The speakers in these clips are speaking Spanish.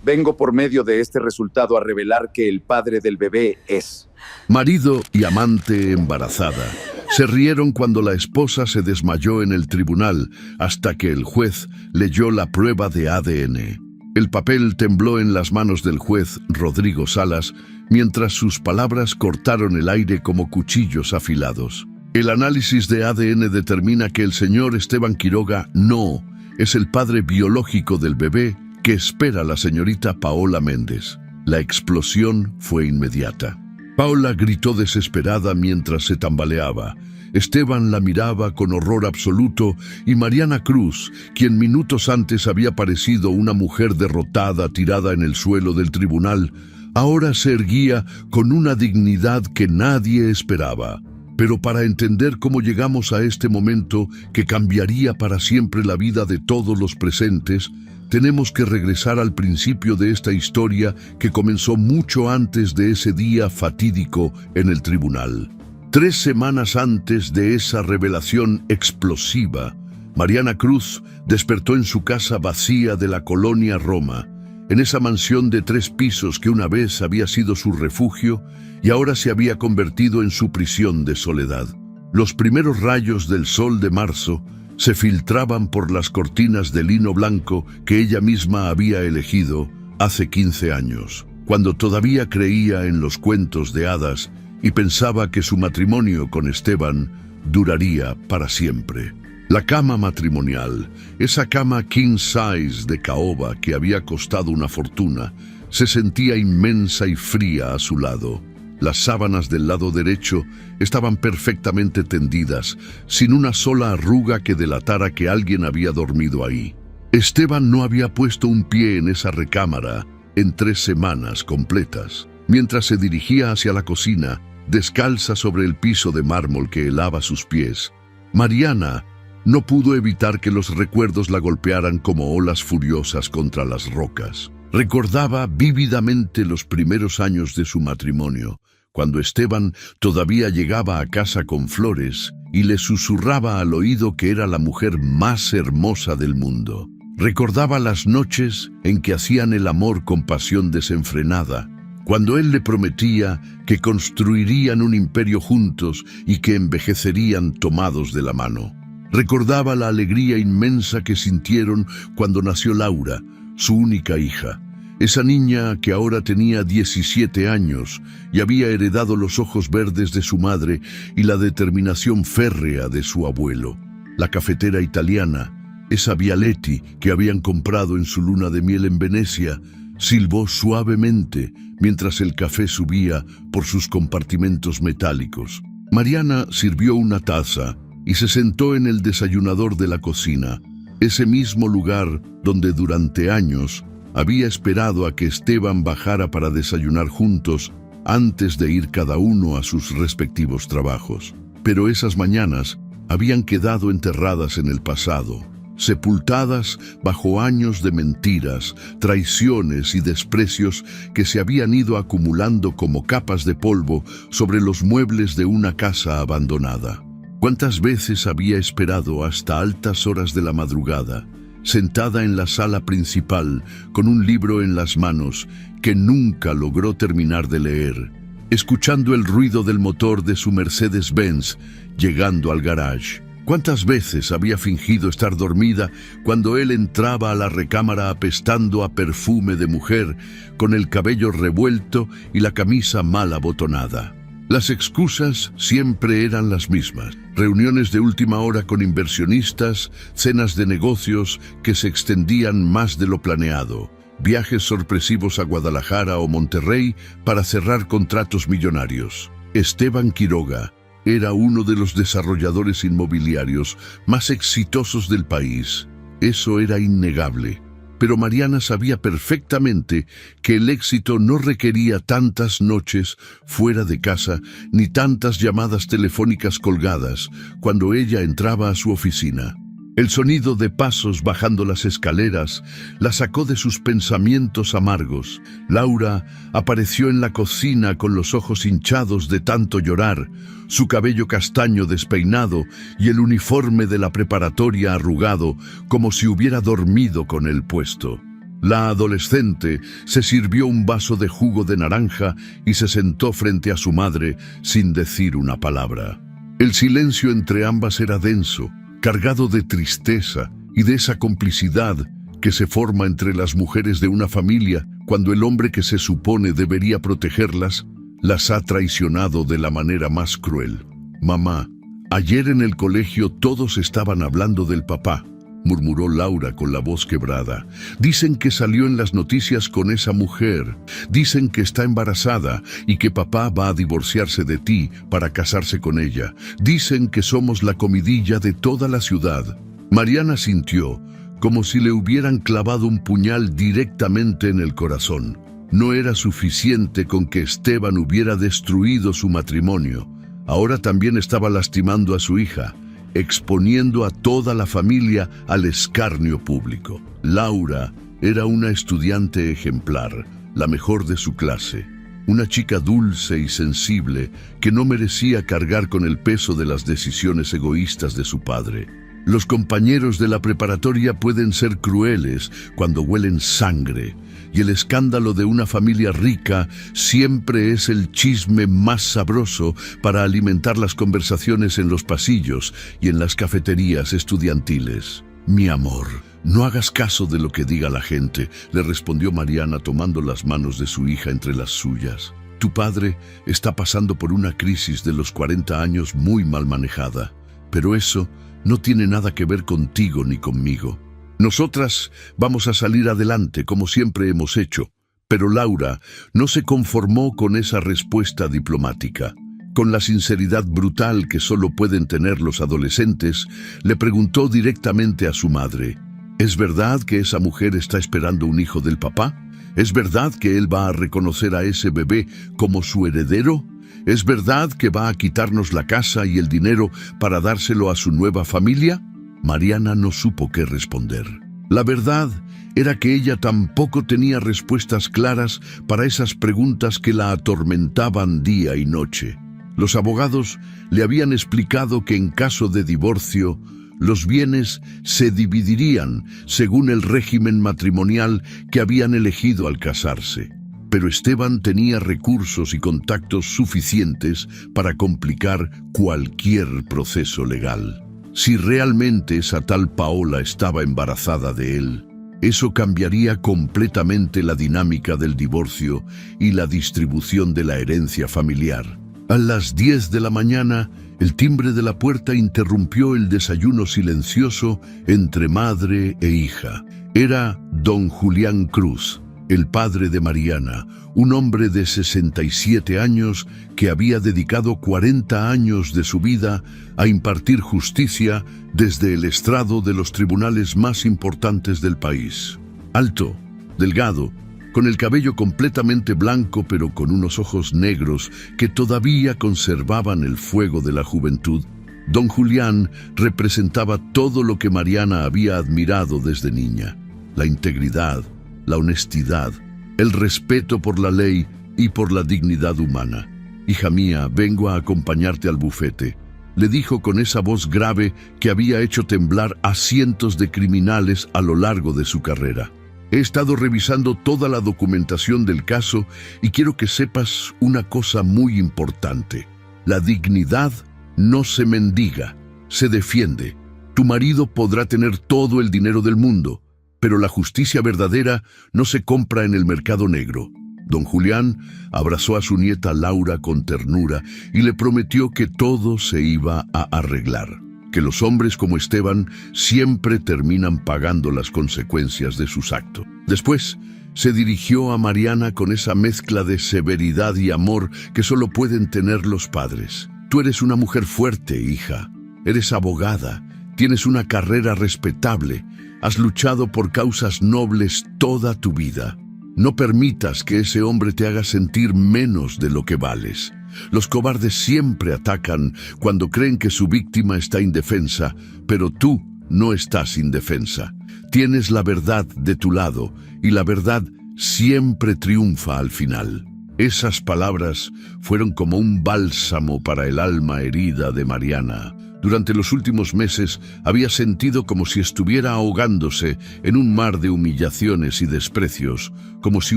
Vengo por medio de este resultado a revelar que el padre del bebé es... Marido y amante embarazada se rieron cuando la esposa se desmayó en el tribunal hasta que el juez leyó la prueba de ADN. El papel tembló en las manos del juez Rodrigo Salas mientras sus palabras cortaron el aire como cuchillos afilados. El análisis de ADN determina que el señor Esteban Quiroga no es el padre biológico del bebé que espera la señorita Paola Méndez. La explosión fue inmediata. Paola gritó desesperada mientras se tambaleaba. Esteban la miraba con horror absoluto y Mariana Cruz, quien minutos antes había parecido una mujer derrotada tirada en el suelo del tribunal, ahora se erguía con una dignidad que nadie esperaba. Pero para entender cómo llegamos a este momento que cambiaría para siempre la vida de todos los presentes, tenemos que regresar al principio de esta historia que comenzó mucho antes de ese día fatídico en el tribunal. 3 semanas antes de esa revelación explosiva, Mariana Cruz despertó en su casa vacía de la colonia Roma, en esa mansión de 3 pisos que una vez había sido su refugio y ahora se había convertido en su prisión de soledad. Los primeros rayos del sol de marzo se filtraban por las cortinas de lino blanco que ella misma había elegido hace 15 años, cuando todavía creía en los cuentos de hadas y pensaba que su matrimonio con Esteban duraría para siempre. La cama matrimonial, esa cama king size de caoba que había costado una fortuna, se sentía inmensa y fría a su lado. Las sábanas del lado derecho estaban perfectamente tendidas, sin una sola arruga que delatara que alguien había dormido ahí. Esteban no había puesto un pie en esa recámara en 3 semanas completas. Mientras se dirigía hacia la cocina, descalza sobre el piso de mármol que helaba sus pies, Mariana no pudo evitar que los recuerdos la golpearan como olas furiosas contra las rocas. Recordaba vívidamente los primeros años de su matrimonio, cuando Esteban todavía llegaba a casa con flores y le susurraba al oído que era la mujer más hermosa del mundo. Recordaba las noches en que hacían el amor con pasión desenfrenada, cuando él le prometía que construirían un imperio juntos y que envejecerían tomados de la mano. Recordaba la alegría inmensa que sintieron cuando nació Laura, su única hija. Esa niña que ahora tenía 17 años y había heredado los ojos verdes de su madre y la determinación férrea de su abuelo. La cafetera italiana, esa Vialetti que habían comprado en su luna de miel en Venecia, silbó suavemente mientras el café subía por sus compartimentos metálicos. Mariana sirvió una taza y se sentó en el desayunador de la cocina, ese mismo lugar donde durante años había esperado a que Esteban bajara para desayunar juntos antes de ir cada uno a sus respectivos trabajos. Pero esas mañanas habían quedado enterradas en el pasado, sepultadas bajo años de mentiras, traiciones y desprecios que se habían ido acumulando como capas de polvo sobre los muebles de una casa abandonada. ¿Cuántas veces había esperado hasta altas horas de la madrugada, sentada en la sala principal con un libro en las manos que nunca logró terminar de leer, escuchando el ruido del motor de su Mercedes-Benz llegando al garage? ¿Cuántas veces había fingido estar dormida cuando él entraba a la recámara apestando a perfume de mujer, con el cabello revuelto y la camisa mal abotonada? Las excusas siempre eran las mismas: reuniones de última hora con inversionistas, cenas de negocios que se extendían más de lo planeado, viajes sorpresivos a Guadalajara o Monterrey para cerrar contratos millonarios. Esteban Quiroga era uno de los desarrolladores inmobiliarios más exitosos del país. Eso era innegable. Pero Mariana sabía perfectamente que el éxito no requería tantas noches fuera de casa ni tantas llamadas telefónicas colgadas cuando ella entraba a su oficina. El sonido de pasos bajando las escaleras la sacó de sus pensamientos amargos. Laura apareció en la cocina con los ojos hinchados de tanto llorar, su cabello castaño despeinado y el uniforme de la preparatoria arrugado como si hubiera dormido con él puesto. La adolescente se sirvió un vaso de jugo de naranja y se sentó frente a su madre sin decir una palabra. El silencio entre ambas era denso, cargado de tristeza y de esa complicidad que se forma entre las mujeres de una familia cuando el hombre que se supone debería protegerlas las ha traicionado de la manera más cruel. «Mamá, ayer en el colegio todos estaban hablando del papá», murmuró Laura con la voz quebrada. «Dicen que salió en las noticias con esa mujer. Dicen que está embarazada y que papá va a divorciarse de ti para casarse con ella. Dicen que somos la comidilla de toda la ciudad». Mariana sintió como si le hubieran clavado un puñal directamente en el corazón. No era suficiente con que Esteban hubiera destruido su matrimonio. Ahora también estaba lastimando a su hija, exponiendo a toda la familia al escarnio público. Laura era una estudiante ejemplar, la mejor de su clase. Una chica dulce y sensible que no merecía cargar con el peso de las decisiones egoístas de su padre. Los compañeros de la preparatoria pueden ser crueles cuando huelen sangre, y el escándalo de una familia rica siempre es el chisme más sabroso para alimentar las conversaciones en los pasillos y en las cafeterías estudiantiles. «Mi amor, no hagas caso de lo que diga la gente», le respondió Mariana tomando las manos de su hija entre las suyas. «Tu padre está pasando por una crisis de los 40 años muy mal manejada, pero eso no tiene nada que ver contigo ni conmigo. Nosotras vamos a salir adelante como siempre hemos hecho». Pero Laura no se conformó con esa respuesta diplomática. Con la sinceridad brutal que solo pueden tener los adolescentes, le preguntó directamente a su madre: «¿Es verdad que esa mujer está esperando un hijo del papá? ¿Es verdad que él va a reconocer a ese bebé como su heredero? ¿Es verdad que va a quitarnos la casa y el dinero para dárselo a su nueva familia?». Mariana no supo qué responder. La verdad era que ella tampoco tenía respuestas claras para esas preguntas que la atormentaban día y noche. Los abogados le habían explicado que en caso de divorcio, los bienes se dividirían según el régimen matrimonial que habían elegido al casarse. Pero Esteban tenía recursos y contactos suficientes para complicar cualquier proceso legal. Si realmente esa tal Paola estaba embarazada de él, eso cambiaría completamente la dinámica del divorcio y la distribución de la herencia familiar. A las 10 de la mañana, el timbre de la puerta interrumpió el desayuno silencioso entre madre e hija. Era don Julián Cruz, el padre de Mariana, un hombre de 67 años que había dedicado 40 años de su vida a impartir justicia desde el estrado de los tribunales más importantes del país. Alto, delgado, con el cabello completamente blanco pero con unos ojos negros que todavía conservaban el fuego de la juventud, don Julián representaba todo lo que Mariana había admirado desde niña: la integridad, la honestidad, el respeto por la ley y por la dignidad humana. «Hija mía, vengo a acompañarte al bufete», le dijo con esa voz grave que había hecho temblar a cientos de criminales a lo largo de su carrera. «He estado revisando toda la documentación del caso y quiero que sepas una cosa muy importante. La dignidad no se mendiga, se defiende. Tu marido podrá tener todo el dinero del mundo, pero la justicia verdadera no se compra en el mercado negro». Don Julián abrazó a su nieta Laura con ternura y le prometió que todo se iba a arreglar, que los hombres como Esteban siempre terminan pagando las consecuencias de sus actos. Después se dirigió a Mariana con esa mezcla de severidad y amor que solo pueden tener los padres. «Tú eres una mujer fuerte, hija. Eres abogada, tienes una carrera respetable, has luchado por causas nobles toda tu vida. No permitas que ese hombre te haga sentir menos de lo que vales. Los cobardes siempre atacan cuando creen que su víctima está indefensa, pero tú no estás indefensa. Tienes la verdad de tu lado y la verdad siempre triunfa al final». Esas palabras fueron como un bálsamo para el alma herida de Mariana. Durante los últimos meses había sentido como si estuviera ahogándose en un mar de humillaciones y desprecios, como si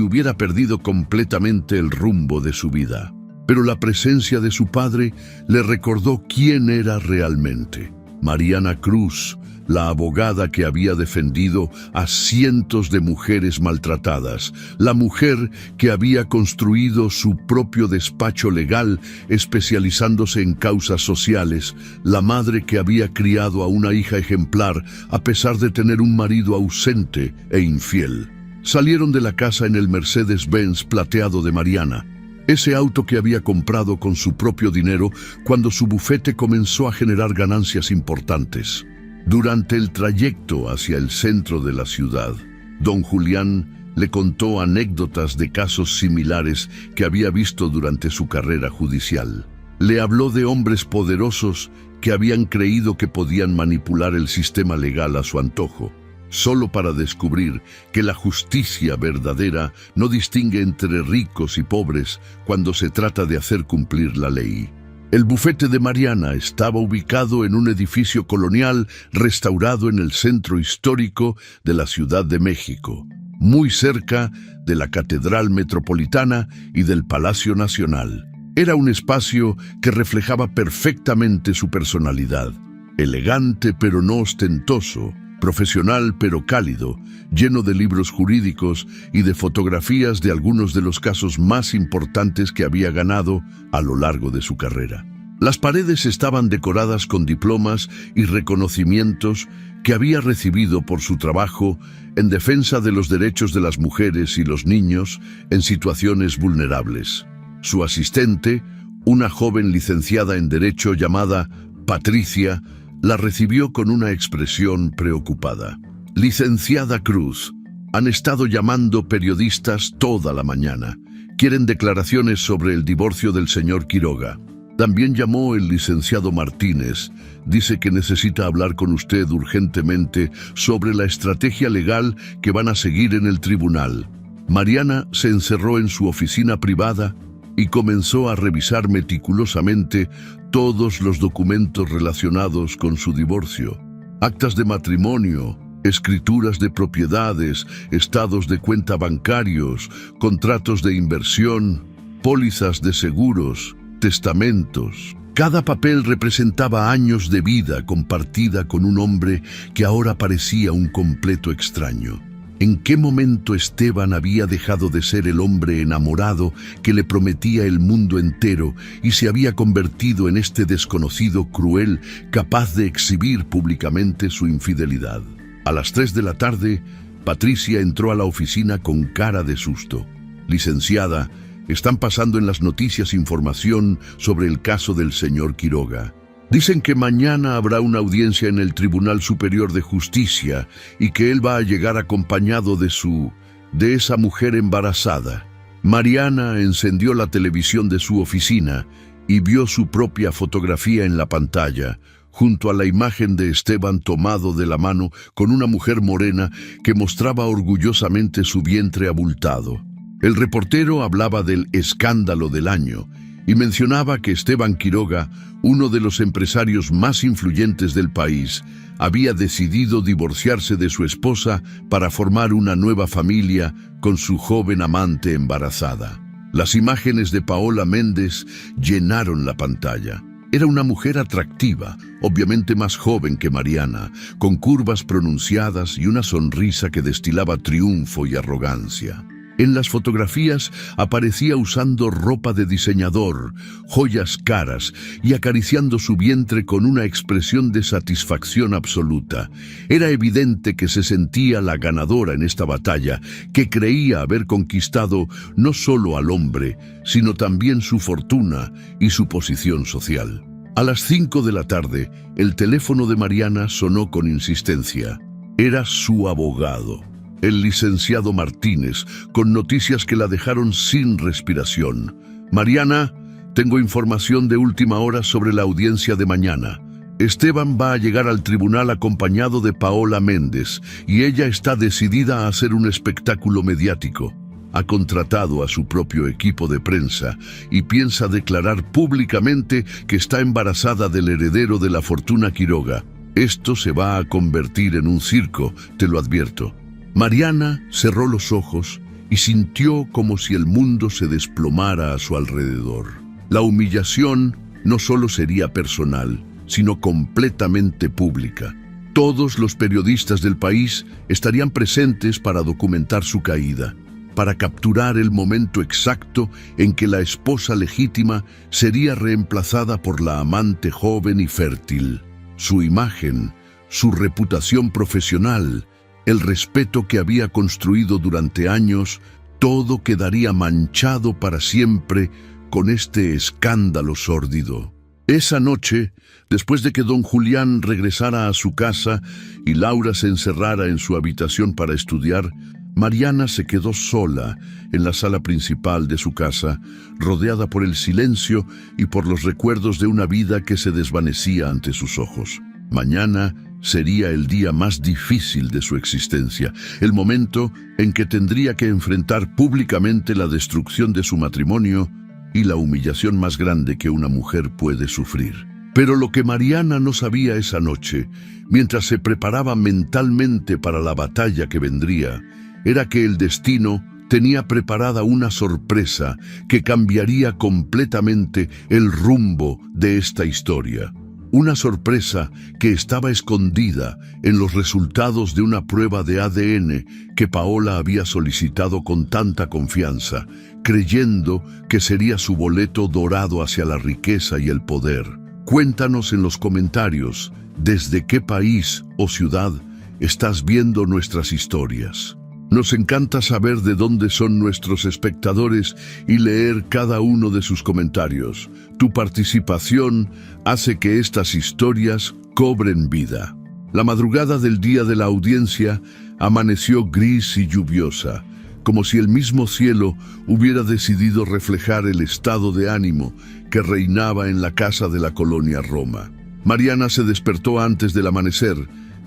hubiera perdido completamente el rumbo de su vida. Pero la presencia de su padre le recordó quién era realmente. Mariana Cruz, la abogada que había defendido a cientos de mujeres maltratadas, la mujer que había construido su propio despacho legal especializándose en causas sociales, la madre que había criado a una hija ejemplar a pesar de tener un marido ausente e infiel. Salieron de la casa en el Mercedes-Benz plateado de Mariana, ese auto que había comprado con su propio dinero cuando su bufete comenzó a generar ganancias importantes. Durante el trayecto hacia el centro de la ciudad, don Julián le contó anécdotas de casos similares que había visto durante su carrera judicial. Le habló de hombres poderosos que habían creído que podían manipular el sistema legal a su antojo, solo para descubrir que la justicia verdadera no distingue entre ricos y pobres cuando se trata de hacer cumplir la ley. El bufete de Mariana estaba ubicado en un edificio colonial restaurado en el centro histórico de la Ciudad de México, muy cerca de la Catedral Metropolitana y del Palacio Nacional. Era un espacio que reflejaba perfectamente su personalidad, elegante pero no ostentoso, profesional pero cálido, lleno de libros jurídicos y de fotografías de algunos de los casos más importantes que había ganado a lo largo de su carrera. Las paredes estaban decoradas con diplomas y reconocimientos que había recibido por su trabajo en defensa de los derechos de las mujeres y los niños en situaciones vulnerables. Su asistente, una joven licenciada en Derecho llamada Patricia, la recibió con una expresión preocupada. Licenciada Cruz, han estado llamando periodistas toda la mañana. Quieren declaraciones sobre el divorcio del señor Quiroga. También llamó el licenciado Martínez. Dice que necesita hablar con usted urgentemente sobre la estrategia legal que van a seguir en el tribunal. Mariana se encerró en su oficina privada y comenzó a revisar meticulosamente todos los documentos relacionados con su divorcio. Actas de matrimonio, escrituras de propiedades, estados de cuenta bancarios, contratos de inversión, pólizas de seguros, testamentos. Cada papel representaba años de vida compartida con un hombre que ahora parecía un completo extraño. ¿En qué momento Esteban había dejado de ser el hombre enamorado que le prometía el mundo entero y se había convertido en este desconocido cruel capaz de exhibir públicamente su infidelidad? A las 3 de la tarde, Patricia entró a la oficina con cara de susto. Licenciada, están pasando en las noticias información sobre el caso del señor Quiroga. Dicen que mañana habrá una audiencia en el Tribunal Superior de Justicia y que él va a llegar acompañado de esa mujer embarazada. Mariana encendió la televisión de su oficina y vio su propia fotografía en la pantalla, junto a la imagen de Esteban tomado de la mano con una mujer morena que mostraba orgullosamente su vientre abultado. El reportero hablaba del escándalo del año y mencionaba que Esteban Quiroga, uno de los empresarios más influyentes del país, había decidido divorciarse de su esposa para formar una nueva familia con su joven amante embarazada. Las imágenes de Paola Méndez llenaron la pantalla. Era una mujer atractiva, obviamente más joven que Mariana, con curvas pronunciadas y una sonrisa que destilaba triunfo y arrogancia. En las fotografías aparecía usando ropa de diseñador, joyas caras y acariciando su vientre con una expresión de satisfacción absoluta. Era evidente que se sentía la ganadora en esta batalla, que creía haber conquistado no solo al hombre, sino también su fortuna y su posición social. A las 5 de la tarde, el teléfono de Mariana sonó con insistencia. Era su abogado, el licenciado Martínez, con noticias que la dejaron sin respiración. Mariana, tengo información de última hora sobre la audiencia de mañana. Esteban va a llegar al tribunal acompañado de Paola Méndez y ella está decidida a hacer un espectáculo mediático. ha contratado a su propio equipo de prensa y piensa declarar públicamente que está embarazada del heredero de la fortuna Quiroga. Esto se va a convertir en un circo, te lo advierto. Mariana cerró los ojos y sintió como si el mundo se desplomara a su alrededor. La humillación no solo sería personal, sino completamente pública. Todos los periodistas del país estarían presentes para documentar su caída, para capturar el momento exacto en que la esposa legítima sería reemplazada por la amante joven y fértil. Su imagen, su reputación profesional, el respeto que había construido durante años, todo quedaría manchado para siempre con este escándalo sórdido. Esa noche, después de que don Julián regresara a su casa y Laura se encerrara en su habitación para estudiar, Mariana se quedó sola en la sala principal de su casa, rodeada por el silencio y por los recuerdos de una vida que se desvanecía ante sus ojos. Mañana sería el día más difícil de su existencia, el momento en que tendría que enfrentar públicamente la destrucción de su matrimonio y la humillación más grande que una mujer puede sufrir. Pero lo que Mariana no sabía esa noche, mientras se preparaba mentalmente para la batalla que vendría, era que el destino tenía preparada una sorpresa que cambiaría completamente el rumbo de esta historia. Una sorpresa que estaba escondida en los resultados de una prueba de ADN que Paola había solicitado con tanta confianza, creyendo que sería su boleto dorado hacia la riqueza y el poder. Cuéntanos en los comentarios desde qué país o ciudad estás viendo nuestras historias. Nos encanta saber de dónde son nuestros espectadores y leer cada uno de sus comentarios. Tu participación hace que estas historias cobren vida. La madrugada del día de la audiencia amaneció gris y lluviosa, como si el mismo cielo hubiera decidido reflejar el estado de ánimo que reinaba en la casa de la colonia Roma. Mariana se despertó antes del amanecer,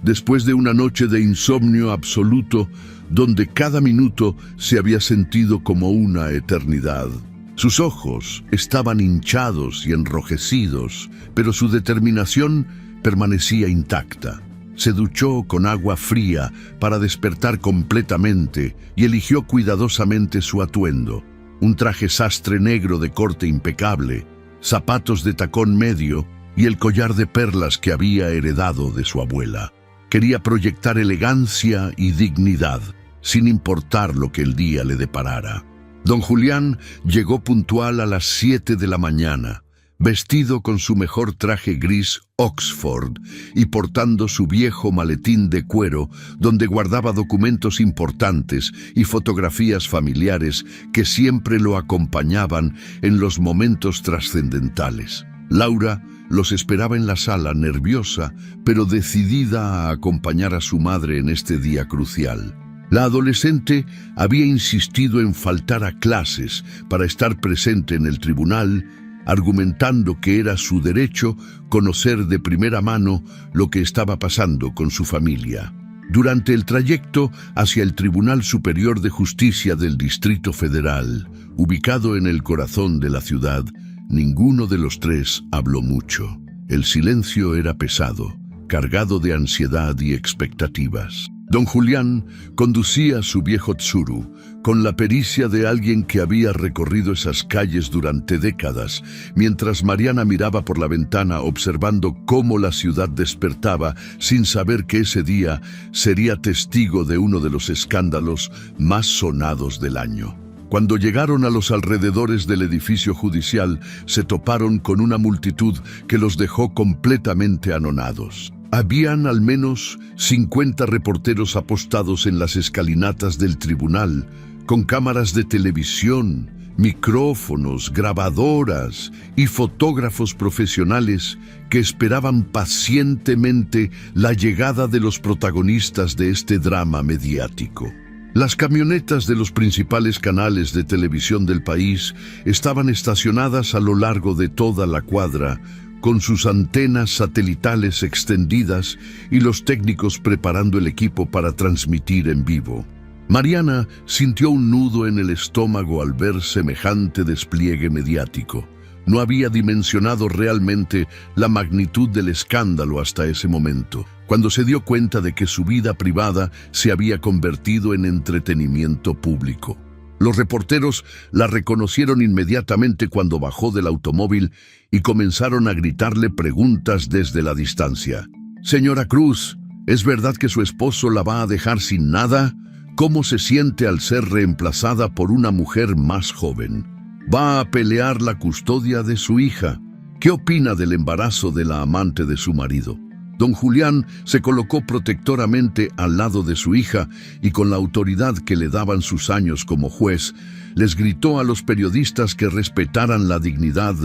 después de una noche de insomnio absoluto, donde cada minuto se había sentido como una eternidad. Sus ojos estaban hinchados y enrojecidos, pero su determinación permanecía intacta. Se duchó con agua fría para despertar completamente y eligió cuidadosamente su atuendo. Un traje sastre negro de corte impecable, zapatos de tacón medio y el collar de perlas que había heredado de su abuela. Quería proyectar elegancia y dignidad, sin importar lo que el día le deparara. Don Julián llegó puntual a las 7 de la mañana, vestido con su mejor traje gris Oxford y portando su viejo maletín de cuero donde guardaba documentos importantes y fotografías familiares que siempre lo acompañaban en los momentos trascendentales. Laura los esperaba en la sala, nerviosa, pero decidida a acompañar a su madre en este día crucial. La adolescente había insistido en faltar a clases para estar presente en el tribunal, argumentando que era su derecho conocer de primera mano lo que estaba pasando con su familia. Durante el trayecto hacia el Tribunal Superior de Justicia del Distrito Federal, ubicado en el corazón de la ciudad, ninguno de los tres habló mucho. El silencio era pesado, cargado de ansiedad y expectativas. Don Julián conducía su viejo Tsuru con la pericia de alguien que había recorrido esas calles durante décadas, mientras Mariana miraba por la ventana observando cómo la ciudad despertaba sin saber que ese día sería testigo de uno de los escándalos más sonados del año. Cuando llegaron a los alrededores del edificio judicial, se toparon con una multitud que los dejó completamente anonados. Habían al menos 50 reporteros apostados en las escalinatas del tribunal, con cámaras de televisión, micrófonos, grabadoras y fotógrafos profesionales que esperaban pacientemente la llegada de los protagonistas de este drama mediático. Las camionetas de los principales canales de televisión del país estaban estacionadas a lo largo de toda la cuadra, con sus antenas satelitales extendidas y los técnicos preparando el equipo para transmitir en vivo. Mariana sintió un nudo en el estómago al ver semejante despliegue mediático. No había dimensionado realmente la magnitud del escándalo hasta ese momento, cuando se dio cuenta de que su vida privada se había convertido en entretenimiento público. Los reporteros la reconocieron inmediatamente cuando bajó del automóvil y comenzaron a gritarle preguntas desde la distancia. «Señora Cruz, ¿es verdad que su esposo la va a dejar sin nada? ¿Cómo se siente al ser reemplazada por una mujer más joven? ¿Va a pelear la custodia de su hija? ¿Qué opina del embarazo de la amante de su marido?» Don Julián se colocó protectoramente al lado de su hija y con la autoridad que le daban sus años como juez, les gritó a los periodistas que respetaran la dignidad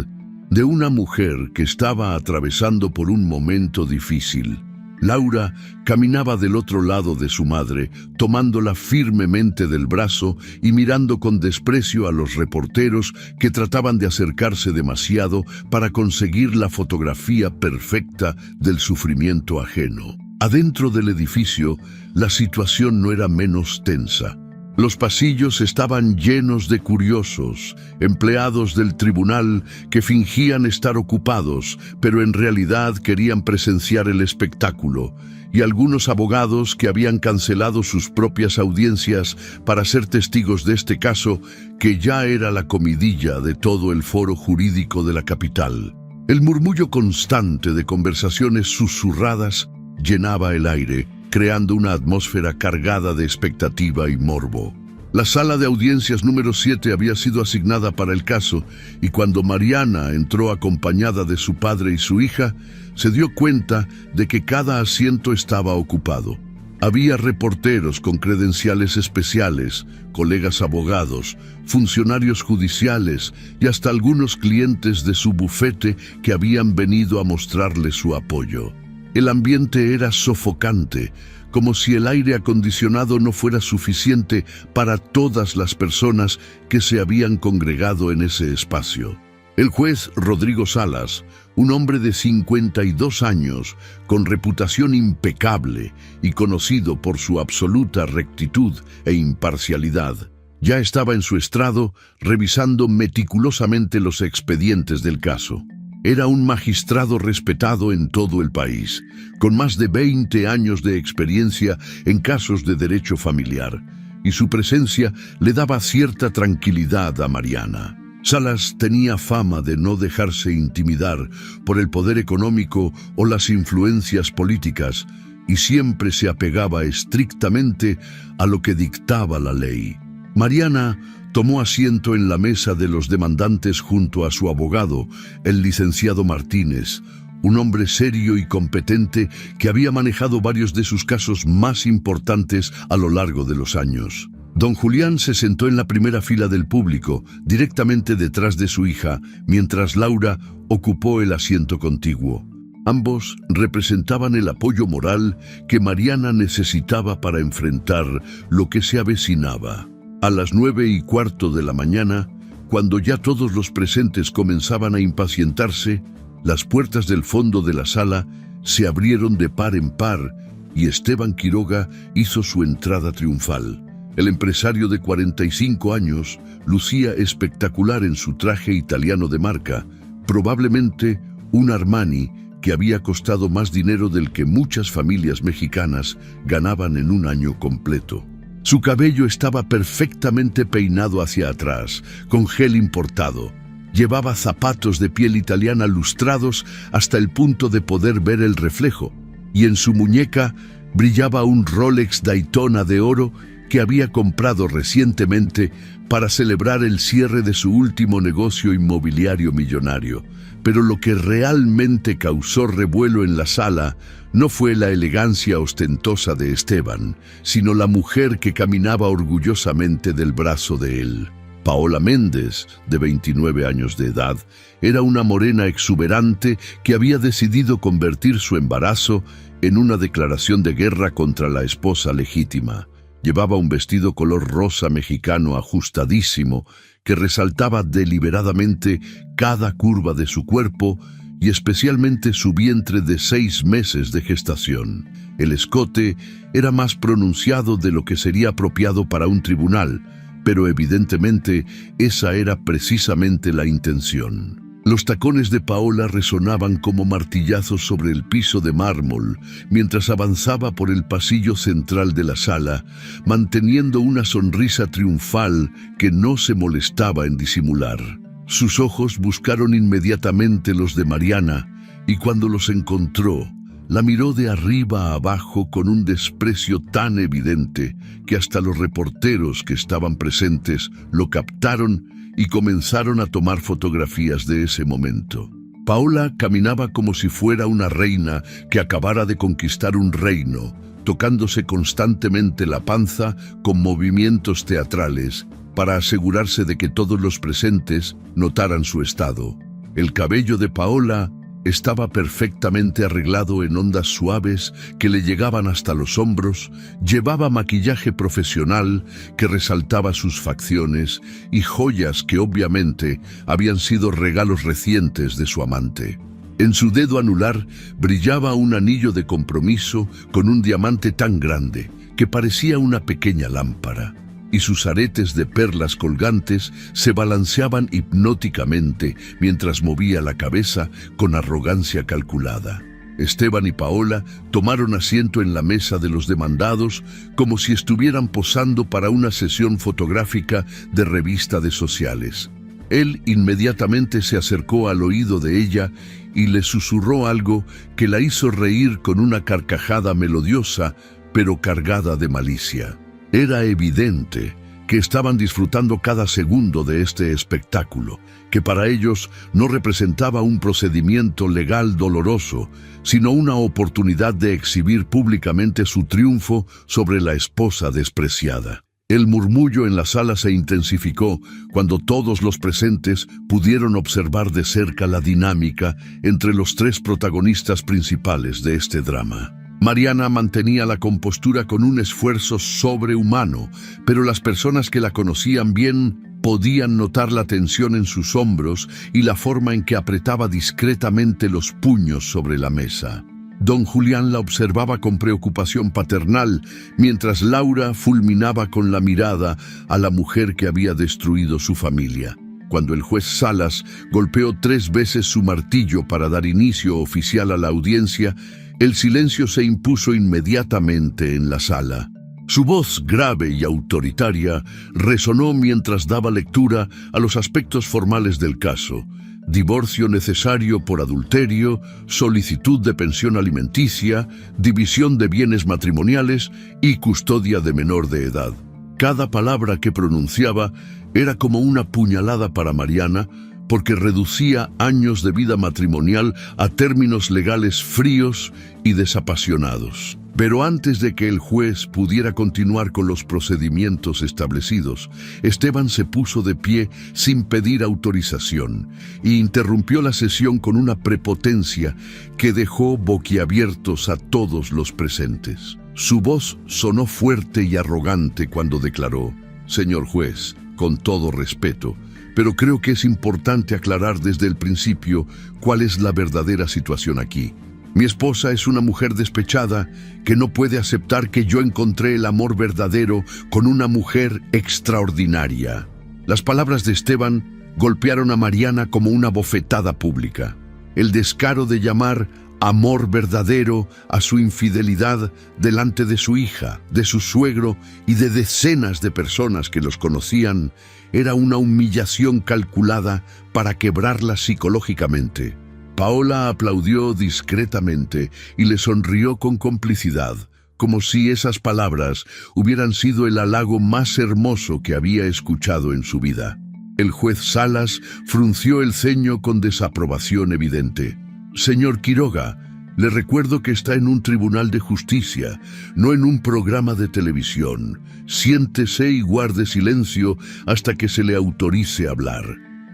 de una mujer que estaba atravesando por un momento difícil. Laura caminaba del otro lado de su madre, tomándola firmemente del brazo y mirando con desprecio a los reporteros que trataban de acercarse demasiado para conseguir la fotografía perfecta del sufrimiento ajeno. Adentro del edificio, la situación no era menos tensa. Los pasillos estaban llenos de curiosos, empleados del tribunal que fingían estar ocupados, pero en realidad querían presenciar el espectáculo, y algunos abogados que habían cancelado sus propias audiencias para ser testigos de este caso, que ya era la comidilla de todo el foro jurídico de la capital. El murmullo constante de conversaciones susurradas llenaba el aire, creando una atmósfera cargada de expectativa y morbo. La sala de audiencias número 7 había sido asignada para el caso, y cuando Mariana entró acompañada de su padre y su hija, se dio cuenta de que cada asiento estaba ocupado. Había reporteros con credenciales especiales, colegas abogados, funcionarios judiciales y hasta algunos clientes de su bufete que habían venido a mostrarle su apoyo. El ambiente era sofocante, como si el aire acondicionado no fuera suficiente para todas las personas que se habían congregado en ese espacio. El juez Rodrigo Salas, un hombre de 52 años, con reputación impecable y conocido por su absoluta rectitud e imparcialidad, ya estaba en su estrado revisando meticulosamente los expedientes del caso. Era un magistrado respetado en todo el país, con más de 20 años de experiencia en casos de derecho familiar, y su presencia le daba cierta tranquilidad a Mariana. Salas tenía fama de no dejarse intimidar por el poder económico o las influencias políticas, y siempre se apegaba estrictamente a lo que dictaba la ley. Mariana tomó asiento en la mesa de los demandantes junto a su abogado, el licenciado Martínez, un hombre serio y competente que había manejado varios de sus casos más importantes a lo largo de los años. Don Julián se sentó en la primera fila del público, directamente detrás de su hija, mientras Laura ocupó el asiento contiguo. Ambos representaban el apoyo moral que Mariana necesitaba para enfrentar lo que se avecinaba. A las 9:15 de la mañana, cuando ya todos los presentes comenzaban a impacientarse, las puertas del fondo de la sala se abrieron de par en par y Esteban Quiroga hizo su entrada triunfal. El empresario de 45 años lucía espectacular en su traje italiano de marca, probablemente un Armani que había costado más dinero del que muchas familias mexicanas ganaban en un año completo. Su cabello estaba perfectamente peinado hacia atrás, con gel importado. Llevaba zapatos de piel italiana lustrados hasta el punto de poder ver el reflejo, y en su muñeca brillaba un Rolex Daytona de oro que había comprado recientemente para celebrar el cierre de su último negocio inmobiliario millonario. Pero lo que realmente causó revuelo en la sala no fue la elegancia ostentosa de Esteban, sino la mujer que caminaba orgullosamente del brazo de él. Paola Méndez, de 29 años de edad, era una morena exuberante que había decidido convertir su embarazo en una declaración de guerra contra la esposa legítima. Llevaba un vestido color rosa mexicano ajustadísimo que resaltaba deliberadamente cada curva de su cuerpo y especialmente su vientre de 6 meses de gestación. El escote era más pronunciado de lo que sería apropiado para un tribunal, pero evidentemente esa era precisamente la intención. Los tacones de Paola resonaban como martillazos sobre el piso de mármol mientras avanzaba por el pasillo central de la sala, manteniendo una sonrisa triunfal que no se molestaba en disimular. Sus ojos buscaron inmediatamente los de Mariana y cuando los encontró, la miró de arriba a abajo con un desprecio tan evidente que hasta los reporteros que estaban presentes lo captaron y comenzaron a tomar fotografías de ese momento. Paola caminaba como si fuera una reina que acabara de conquistar un reino, tocándose constantemente la panza con movimientos teatrales para asegurarse de que todos los presentes notaran su estado. El cabello de Paola estaba perfectamente arreglado en ondas suaves que le llegaban hasta los hombros, llevaba maquillaje profesional que resaltaba sus facciones y joyas que obviamente habían sido regalos recientes de su amante. En su dedo anular brillaba un anillo de compromiso con un diamante tan grande que parecía una pequeña lámpara, y sus aretes de perlas colgantes se balanceaban hipnóticamente mientras movía la cabeza con arrogancia calculada. Esteban y Paola tomaron asiento en la mesa de los demandados como si estuvieran posando para una sesión fotográfica de revista de sociales. Él inmediatamente se acercó al oído de ella y le susurró algo que la hizo reír con una carcajada melodiosa pero cargada de malicia. Era evidente que estaban disfrutando cada segundo de este espectáculo, que para ellos no representaba un procedimiento legal doloroso, sino una oportunidad de exhibir públicamente su triunfo sobre la esposa despreciada. El murmullo en la sala se intensificó cuando todos los presentes pudieron observar de cerca la dinámica entre los 3 protagonistas principales de este drama. Mariana mantenía la compostura con un esfuerzo sobrehumano, pero las personas que la conocían bien podían notar la tensión en sus hombros y la forma en que apretaba discretamente los puños sobre la mesa. Don Julián la observaba con preocupación paternal, mientras Laura fulminaba con la mirada a la mujer que había destruido su familia. Cuando el juez Salas golpeó 3 veces su martillo para dar inicio oficial a la audiencia, el silencio se impuso inmediatamente en la sala. Su voz grave y autoritaria resonó mientras daba lectura a los aspectos formales del caso: divorcio necesario por adulterio, solicitud de pensión alimenticia, división de bienes matrimoniales y custodia de menor de edad. Cada palabra que pronunciaba era como una puñalada para Mariana, porque reducía años de vida matrimonial a términos legales fríos y desapasionados. Pero antes de que el juez pudiera continuar con los procedimientos establecidos, Esteban se puso de pie sin pedir autorización e interrumpió la sesión con una prepotencia que dejó boquiabiertos a todos los presentes. Su voz sonó fuerte y arrogante cuando declaró: «Señor juez, con todo respeto, pero creo que es importante aclarar desde el principio cuál es la verdadera situación aquí. Mi esposa es una mujer despechada que no puede aceptar que yo encontré el amor verdadero con una mujer extraordinaria». Las palabras de Esteban golpearon a Mariana como una bofetada pública. El descaro de llamar amor verdadero a su infidelidad delante de su hija, de su suegro y de decenas de personas que los conocían era una humillación calculada para quebrarla psicológicamente. Paola aplaudió discretamente y le sonrió con complicidad, como si esas palabras hubieran sido el halago más hermoso que había escuchado en su vida. El juez Salas frunció el ceño con desaprobación evidente. «Señor Quiroga, le recuerdo que está en un tribunal de justicia, no en un programa de televisión. Siéntese y guarde silencio hasta que se le autorice hablar».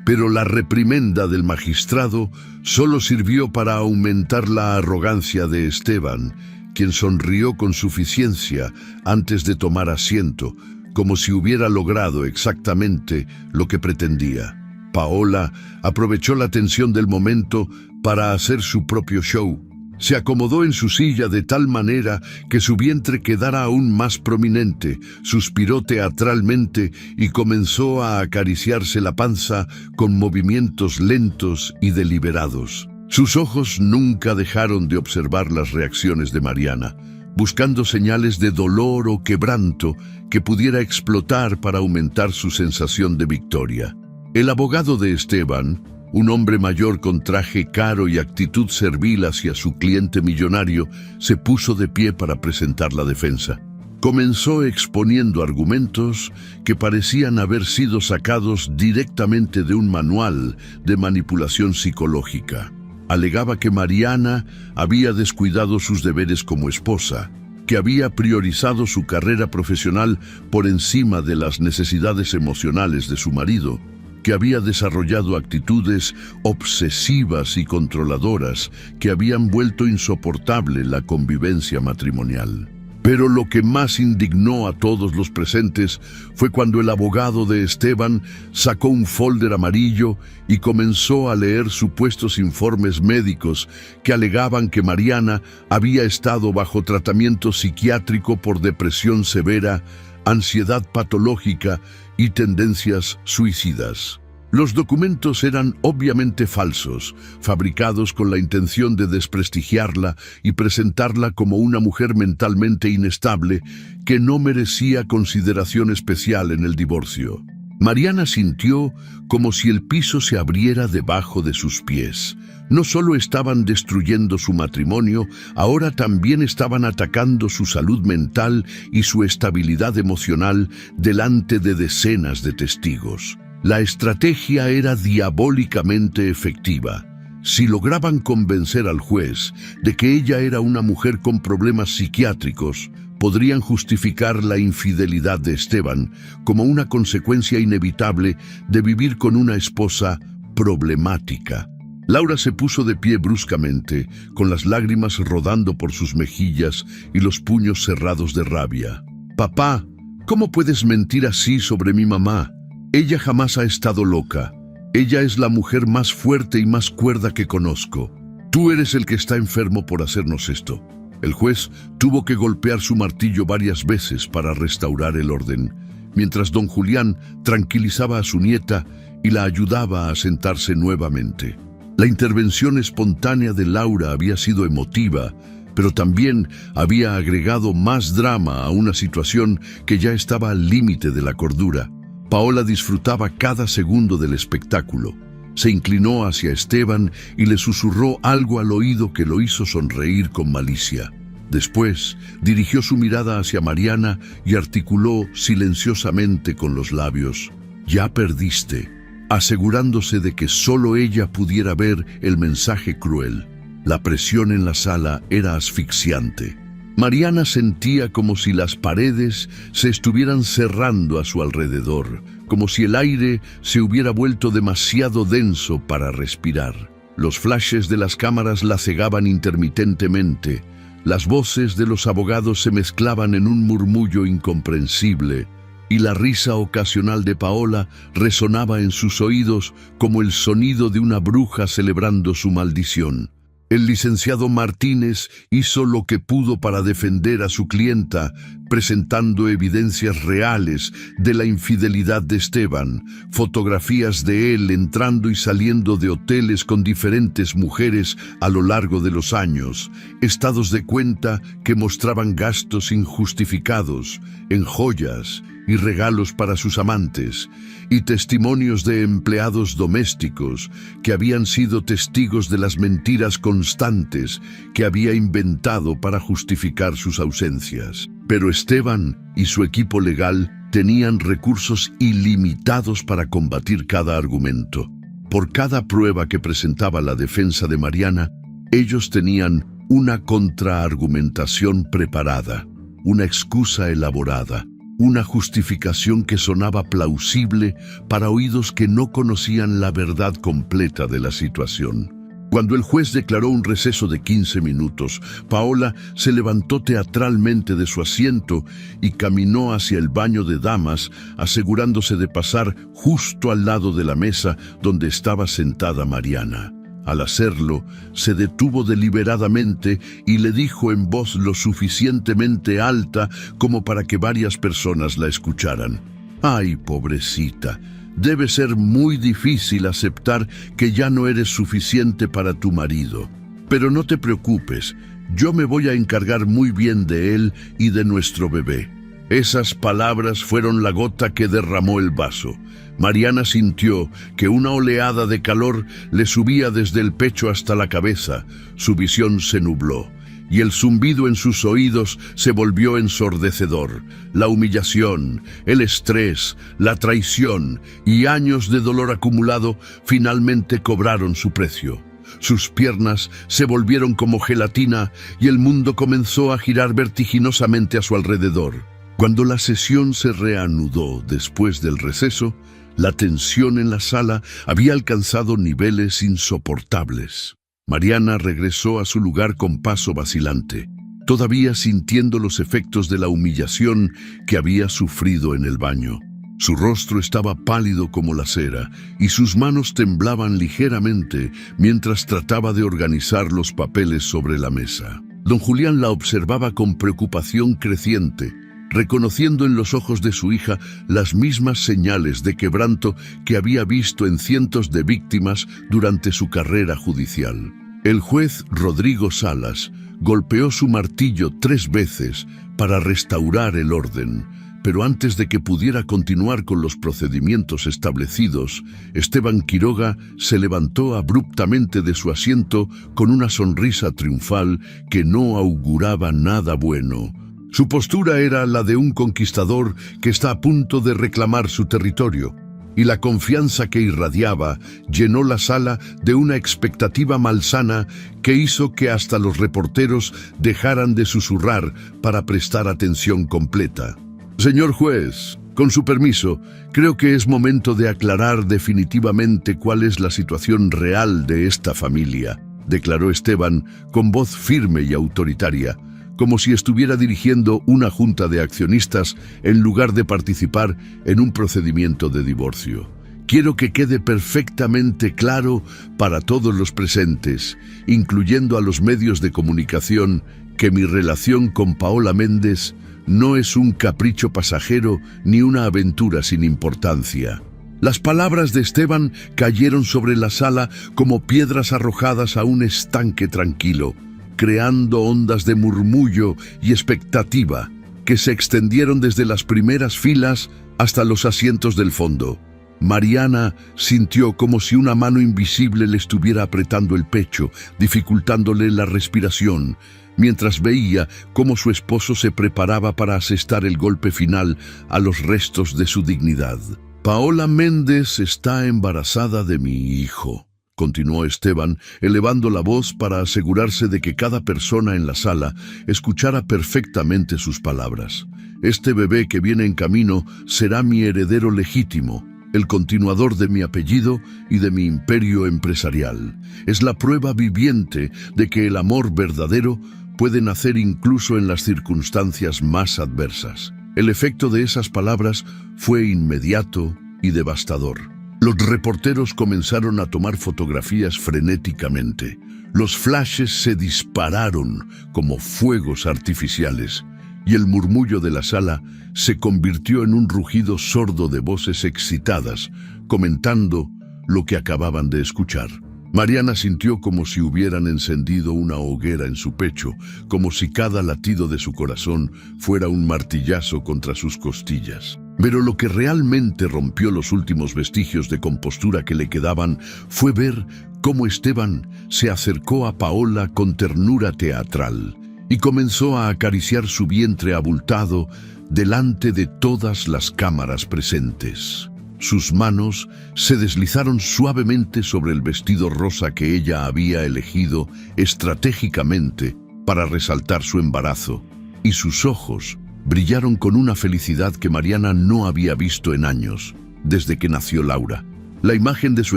Pero la reprimenda del magistrado solo sirvió para aumentar la arrogancia de Esteban, quien sonrió con suficiencia antes de tomar asiento, como si hubiera logrado exactamente lo que pretendía. Paola aprovechó la tensión del momento para hacer su propio show. Se acomodó en su silla de tal manera que su vientre quedara aún más prominente, suspiró teatralmente y comenzó a acariciarse la panza con movimientos lentos y deliberados. Sus ojos nunca dejaron de observar las reacciones de Mariana, buscando señales de dolor o quebranto que pudiera explotar para aumentar su sensación de victoria. El abogado de Esteban, un hombre mayor con traje caro y actitud servil hacia su cliente millonario, se puso de pie para presentar la defensa. Comenzó exponiendo argumentos que parecían haber sido sacados directamente de un manual de manipulación psicológica. Alegaba que Mariana había descuidado sus deberes como esposa, que había priorizado su carrera profesional por encima de las necesidades emocionales de su marido, que había desarrollado actitudes obsesivas y controladoras que habían vuelto insoportable la convivencia matrimonial. Pero lo que más indignó a todos los presentes fue cuando el abogado de Esteban sacó un folder amarillo y comenzó a leer supuestos informes médicos que alegaban que Mariana había estado bajo tratamiento psiquiátrico por depresión severa, ansiedad patológica y tendencias suicidas. Los documentos eran obviamente falsos, fabricados con la intención de desprestigiarla y presentarla como una mujer mentalmente inestable que no merecía consideración especial en el divorcio. Mariana sintió como si el piso se abriera debajo de sus pies. No solo estaban destruyendo su matrimonio, ahora también estaban atacando su salud mental y su estabilidad emocional delante de decenas de testigos. La estrategia era diabólicamente efectiva. Si lograban convencer al juez de que ella era una mujer con problemas psiquiátricos, podrían justificar la infidelidad de Esteban como una consecuencia inevitable de vivir con una esposa problemática. Laura se puso de pie bruscamente, con las lágrimas rodando por sus mejillas y los puños cerrados de rabia. «Papá, ¿cómo puedes mentir así sobre mi mamá? Ella jamás ha estado loca. Ella es la mujer más fuerte y más cuerda que conozco. Tú eres el que está enfermo por hacernos esto». El juez tuvo que golpear su martillo varias veces para restaurar el orden, mientras don Julián tranquilizaba a su nieta y la ayudaba a sentarse nuevamente. La intervención espontánea de Laura había sido emotiva, pero también había agregado más drama a una situación que ya estaba al límite de la cordura. Paola disfrutaba cada segundo del espectáculo. Se inclinó hacia Esteban y le susurró algo al oído que lo hizo sonreír con malicia. Después, dirigió su mirada hacia Mariana y articuló silenciosamente con los labios: «Ya perdiste», asegurándose de que solo ella pudiera ver el mensaje cruel. La presión en la sala era asfixiante. Mariana sentía como si las paredes se estuvieran cerrando a su alrededor, como si el aire se hubiera vuelto demasiado denso para respirar. Los flashes de las cámaras la cegaban intermitentemente. Las voces de los abogados se mezclaban en un murmullo incomprensible, y la risa ocasional de Paola resonaba en sus oídos como el sonido de una bruja celebrando su maldición. El licenciado Martínez hizo lo que pudo para defender a su clienta, presentando evidencias reales de la infidelidad de Esteban, fotografías de él entrando y saliendo de hoteles con diferentes mujeres a lo largo de los años, estados de cuenta que mostraban gastos injustificados en joyas y regalos para sus amantes, y testimonios de empleados domésticos que habían sido testigos de las mentiras constantes que había inventado para justificar sus ausencias. Pero Esteban y su equipo legal tenían recursos ilimitados para combatir cada argumento. Por cada prueba que presentaba la defensa de Mariana, ellos tenían una contraargumentación preparada, una excusa elaborada, una justificación que sonaba plausible para oídos que no conocían la verdad completa de la situación. Cuando el juez declaró un receso de 15 minutos, Paola se levantó teatralmente de su asiento y caminó hacia el baño de damas, asegurándose de pasar justo al lado de la mesa donde estaba sentada Mariana. Al hacerlo, se detuvo deliberadamente y le dijo en voz lo suficientemente alta como para que varias personas la escucharan. «Ay, pobrecita, debe ser muy difícil aceptar que ya no eres suficiente para tu marido. Pero no te preocupes, yo me voy a encargar muy bien de él y de nuestro bebé». Esas palabras fueron la gota que derramó el vaso. Mariana sintió que una oleada de calor le subía desde el pecho hasta la cabeza. Su visión se nubló y el zumbido en sus oídos se volvió ensordecedor. La humillación, el estrés, la traición y años de dolor acumulado finalmente cobraron su precio. Sus piernas se volvieron como gelatina y el mundo comenzó a girar vertiginosamente a su alrededor. Cuando la sesión se reanudó después del receso, la tensión en la sala había alcanzado niveles insoportables. Mariana regresó a su lugar con paso vacilante, todavía sintiendo los efectos de la humillación que había sufrido en el baño. Su rostro estaba pálido como la cera y sus manos temblaban ligeramente mientras trataba de organizar los papeles sobre la mesa. Don Julián la observaba con preocupación creciente, reconociendo en los ojos de su hija las mismas señales de quebranto que había visto en cientos de víctimas durante su carrera judicial. El juez Rodrigo Salas golpeó su martillo 3 veces para restaurar el orden, pero antes de que pudiera continuar con los procedimientos establecidos, Esteban Quiroga se levantó abruptamente de su asiento con una sonrisa triunfal que no auguraba nada bueno. Su postura era la de un conquistador que está a punto de reclamar su territorio, y la confianza que irradiaba llenó la sala de una expectativa malsana que hizo que hasta los reporteros dejaran de susurrar para prestar atención completa. «Señor juez, con su permiso, creo que es momento de aclarar definitivamente cuál es la situación real de esta familia», declaró Esteban con voz firme y autoritaria, como si estuviera dirigiendo una junta de accionistas en lugar de participar en un procedimiento de divorcio. «Quiero que quede perfectamente claro para todos los presentes, incluyendo a los medios de comunicación, que mi relación con Paola Méndez no es un capricho pasajero ni una aventura sin importancia». Las palabras de Esteban cayeron sobre la sala como piedras arrojadas a un estanque tranquilo, creando ondas de murmullo y expectativa que se extendieron desde las primeras filas hasta los asientos del fondo. Mariana sintió como si una mano invisible le estuviera apretando el pecho, dificultándole la respiración, mientras veía cómo su esposo se preparaba para asestar el golpe final a los restos de su dignidad. «Paola Méndez está embarazada de mi hijo», continuó Esteban, elevando la voz para asegurarse de que cada persona en la sala escuchara perfectamente sus palabras. «Este bebé que viene en camino será mi heredero legítimo, el continuador de mi apellido y de mi imperio empresarial. Es la prueba viviente de que el amor verdadero puede nacer incluso en las circunstancias más adversas». El efecto de esas palabras fue inmediato y devastador. Los reporteros comenzaron a tomar fotografías frenéticamente. Los flashes se dispararon como fuegos artificiales y el murmullo de la sala se convirtió en un rugido sordo de voces excitadas, comentando lo que acababan de escuchar. Mariana sintió como si hubieran encendido una hoguera en su pecho, como si cada latido de su corazón fuera un martillazo contra sus costillas. Pero lo que realmente rompió los últimos vestigios de compostura que le quedaban fue ver cómo Esteban se acercó a Paola con ternura teatral y comenzó a acariciar su vientre abultado delante de todas las cámaras presentes. Sus manos se deslizaron suavemente sobre el vestido rosa que ella había elegido estratégicamente para resaltar su embarazo, y sus ojos brillaron con una felicidad que Mariana no había visto en años, desde que nació Laura. La imagen de su